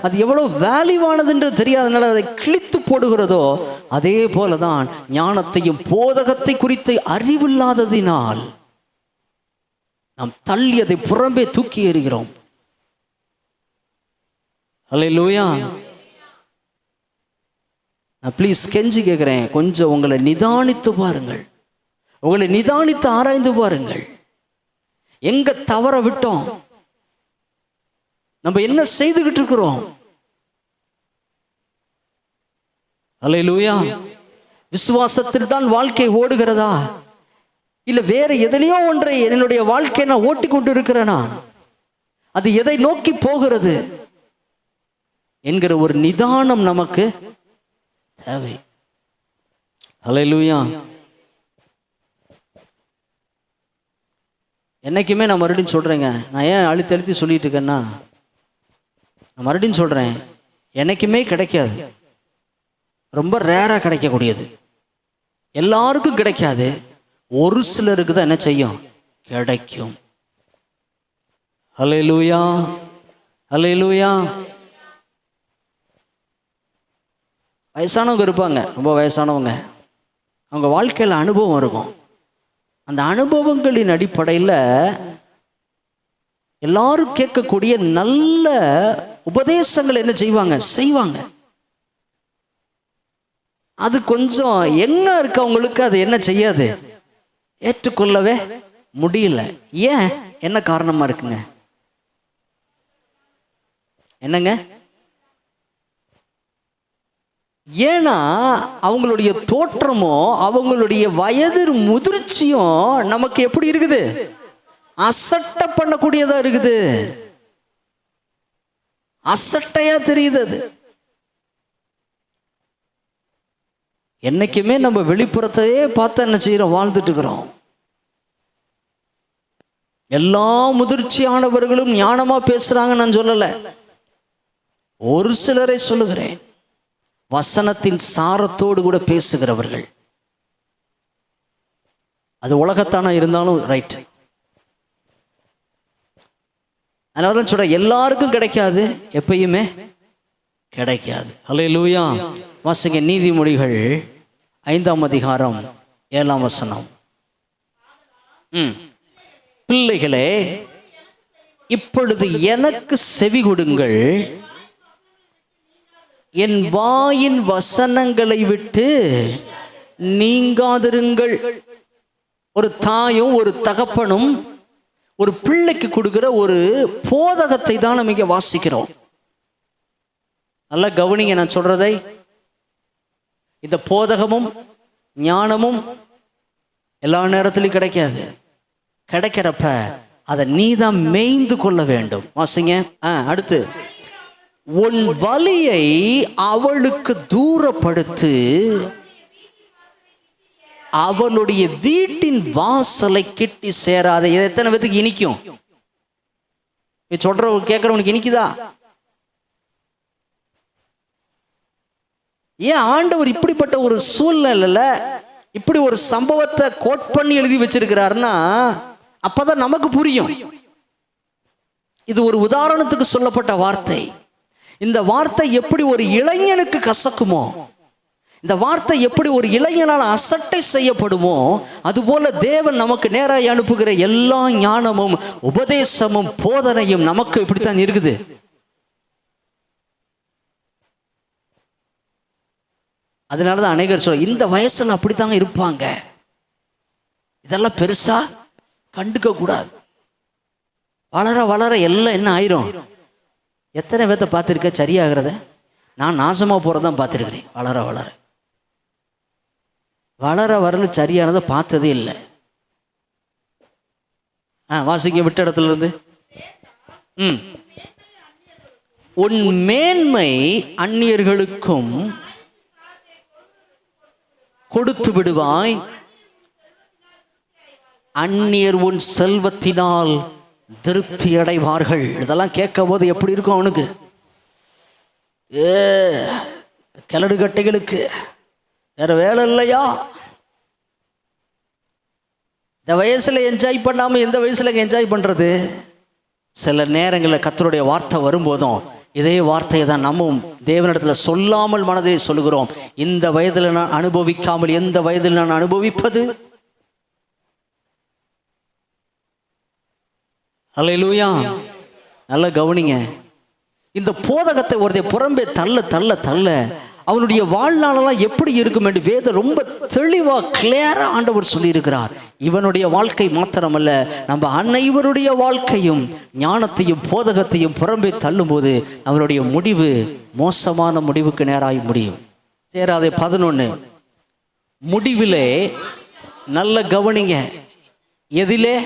அது எவ்வளவு வேல்யூவானதுன்று தெரியாததுனால அதை கிழித்து போடுகிறதோ, அதே போலதான் ஞானத்தையும் போதகத்தை குறித்து அறிவில்லாததினால் நாம் தள்ளி அதை புறம்பே தூக்கி எறிகிறோம். அல்லேலூயா. நான் ப்ளீஸ் கெஞ்சி கேட்கிறேன், கொஞ்சம் உங்களை நிதானித்து பாருங்கள், உங்களை நிதானித்து ஆராய்ந்து பாருங்கள். எங்க தவற விட்டோம்? நம்ம என்ன செய்துகிட்டு இருக்கிறோம்? அல்லேலூயா. விசுவாசத்தில் தான் வாழ்க்கை ஓடுகிறதா, இல்ல வேற எதிலையோ ஒன்றை என்னுடைய வாழ்க்கையை நான் ஓட்டி கொண்டு இருக்கிறேனா? அது எதை நோக்கி போகிறது என்கிற ஒரு நிதானம் நமக்கு தேவை. அல்லேலூயா. என்னைக்குமே நான் மறுபடியும் சொல்கிறேங்க, நான் ஏன் அழுத்தி சொல்லிட்டு இருக்கேன்னா, நான் மறுபடியும் சொல்கிறேன், என்னைக்குமே கிடைக்காது, ரொம்ப ரேராக கிடைக்கக்கூடியது, எல்லாருக்கும் கிடைக்காது, ஒரு சிலருக்கு தான் என்ன செய்யும்? கிடைக்கும். அல்லேலூயா, அல்லேலூயா. வயசானவங்க இருப்பாங்க, ரொம்ப வயசானவங்க, அவங்க வாழ்க்கையில் அனுபவம் இருக்கும். அந்த அனுபவங்களின் அடிப்படையில் எல்லாரும் கேட்கக்கூடிய நல்ல உபதேசங்கள் என்ன செய்வாங்க. அது கொஞ்சம் எங்க இருக்கவங்களுக்கு அது என்ன செய்யாது, ஏற்றுக்கொள்ளவே முடியல. ஏன், என்ன காரணமா இருக்குங்க? என்னங்க? ஏன்னா அவங்களுடைய தோற்றமோ அவங்களுடைய வயது முதிர்ச்சியும் நமக்கு எப்படி இருக்குது, அசட்டை பண்ணக்கூடியதா இருக்குது, அசட்டையா தெரியுது. அது என்னைக்குமே நம்ம வெளிப்புறத்தையே பார்த்து என்ன செய்யறோம், வாழ்ந்துட்டு இருக்கிறோம். எல்லா முதிர்ச்சியானவர்களும் ஞானமா பேசுறாங்க நான் சொல்லல, ஒரு சிலரை சொல்லுகிறேன். வசனத்தின் சாரத்தோடு கூட பேசுகிறவர்கள், அது உலகத்தான இருந்தாலும் ரைட். அதனாலதான் சொல்ற, எல்லாருக்கும் கிடைக்காது, எப்பயுமே கிடைக்காது. அல்லேலூயா. வாசிங்க நீதிமொழிகள் 5ஆம் அதிகாரம் 7ஆம் வசனம். பிள்ளைகளே, இப்பொழுது எனக்கு செவி கொடுங்கள், என் வாயின் வசனங்களை விட்டு நீங்காதிருங்கள். ஒரு தாயும் ஒரு தகப்பனும் ஒரு பிள்ளைக்கு கொடுக்கிற ஒரு போதகத்தை தான் நம்ம இங்க வாசிக்கிறோம். நல்லா கவனிங்க நான் சொல்றதை. இந்த போதகமும் ஞானமும் எல்லா நேரத்திலும் கிடைக்காது. கிடைக்கிறப்ப அதை நீதான் மேய்ந்து கொள்ள வேண்டும். வாசிங்க அடுத்து. உன் வலியை அவளுக்கு தூரப்படுத்து, அவளுடைய வீட்டின் வாசலை கிட்டி சேராத. இது எத்தனை பேத்துக்கு இனிக்கும்? சொல்ற கேட்கறவனுக்கு இனிக்குதா? ஏன் ஆண்டவர் இப்படிப்பட்ட ஒரு சூழ்நிலையில இப்படி ஒரு சம்பவத்தை கோட் பண்ணி எழுதி வச்சிருக்கிறாருன்னா அப்பதான் நமக்கு புரியும். இது ஒரு உதாரணத்துக்கு சொல்லப்பட்ட வார்த்தை. இந்த வார்த்தை எப்படி ஒரு இளைஞனுக்கு கசக்குமோ, இந்த வார்த்தை எப்படி ஒரு இளைஞனால் அசட்டை செய்யப்படுமோ, அதுபோல தேவன் நமக்கு நேராக அனுப்புகிற எல்லா ஞானமும் உபதேசமும் போதனையும் நமக்கு இப்படித்தான் இருக்குது. அதனாலதான் அநேகர் சொல்ல, இந்த வயசுல அப்படித்தாங்க இருப்பாங்க, இதெல்லாம் பெருசா கண்டுக்க கூடாது. வளர வளர எல்லாம் என்ன ஆயிரும். எத்தனை பேர்த்த பார்த்துருக்க சரியாகிறத? நான் நாசமா போறதான் பார்த்துருக்கிறேன். வளர வளர வளர வரல சரியானதை பார்த்ததே இல்லை. வாசிக்க விட்ட இடத்துல இருந்து. உன் மேன்மை அந்நியர்களுக்கும் கொடுத்து விடுவாய், அந்நியர் உன் செல்வத்தினால் திருப்தி அடைவார்கள். இதெல்லாம் கேட்கும் போது எப்படி இருக்கும் அவனுக்கு? கிளடு கட்டைகளுக்கு வேற வேலை இல்லையா? இந்த வயசுல என்ஜாய் பண்ணாம எந்த வயசுல என்ஜாய் பண்றது? சில நேரங்களில் கர்த்தருடைய வார்த்தை வரும்போதும் இதே வார்த்தையை தான் நம்மும் தேவனிடத்துல சொல்லாமல் மனதை சொல்லுகிறோம். இந்த வயதில் நான் அனுபவிக்காமல் எந்த வயதில் நான் அனுபவிப்பது? அல்லேலூயா. நல்ல கவனிங்க. இந்த போதகத்தை ஒருத்தை புறம்பே தள்ள தள்ள தள்ள அவனுடைய வாழ்நாளெல்லாம் எப்படி இருக்கும் என்று வேதம் ரொம்ப தெளிவா கிளியரா ஆண்டவர் சொல்லி இருக்கிறார். இவனுடைய வாழ்க்கை மாத்திரமல்ல, நம்ம அனைவருடைய வாழ்க்கையும் ஞானத்தையும் போதகத்தையும் புறம்பே தள்ளும் போது அவனுடைய முடிவு மோசமான முடிவுக்கு நேராய் முடியும். சேராதே 11 முடிவிலே நல்ல கவனிங்க. எதிலே?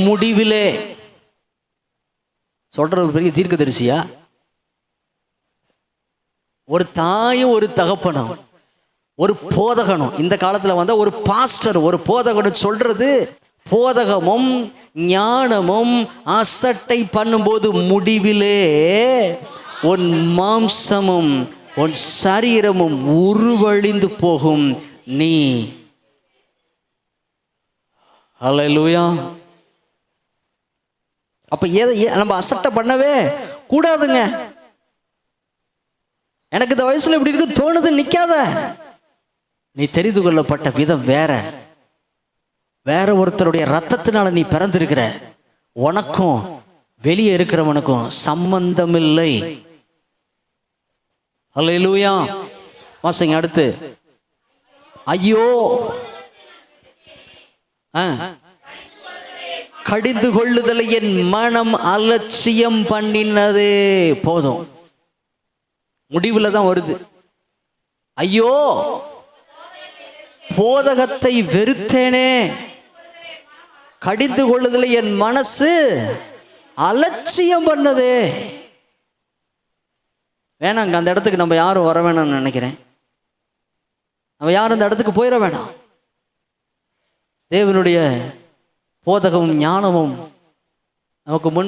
முடிவிலே. சொல்ற பெரிய தீர்க்கதரிசியா? ஒரு தாயும் ஒரு தகப்பனும் ஒரு போதகனும், இந்த காலத்துல வந்த ஒரு பாஸ்டர் ஒரு போதகனும் சொல்றது, போதகமும் ஞானமும் அசட்டை பண்ணும்போது முடிவிலே உன் மாம்சமும் உன் சரீரமும் உருவழிந்து போகும். நீ அல்லேலூயா. அப்ப எதை நம்ம அசட்டை பண்ணவே கூடாதுங்க. எனக்கு இந்த வயசுல இப்படி இருக்கு தோணுது, நிக்காத. நீ தெரிந்து கொள்ளப்பட்ட விதம் வேற. வேற ஒருத்தருடைய ரத்தத்தினால நீ பிறந்திருக்கிற. உனக்கும் வெளியே இருக்கிறவனுக்கும் சம்பந்தமில்லை. அல்லேலூயா. வாசிங்க அடுத்து. ஐயோ, கடிந்து கொள்ளுதலை என் மனம் அலட்சியம் பண்ணினதே. போதும், முடிவுல தான் வருது. ஐயோ, போதகத்தை வெறுத்தேனே, கடிந்து கொள்ளுதலை என் மனசு அலட்சியம் பண்ணதே. வேணாங்க, அந்த இடத்துக்கு நம்ம யாரும் வர வேணாம்னு நினைக்கிறேன். நம்ம யாரும் அந்த இடத்துக்கு போயிட வேணாம். தேவனுடைய போதகமும் ஞானமும் நமக்கு முன்பு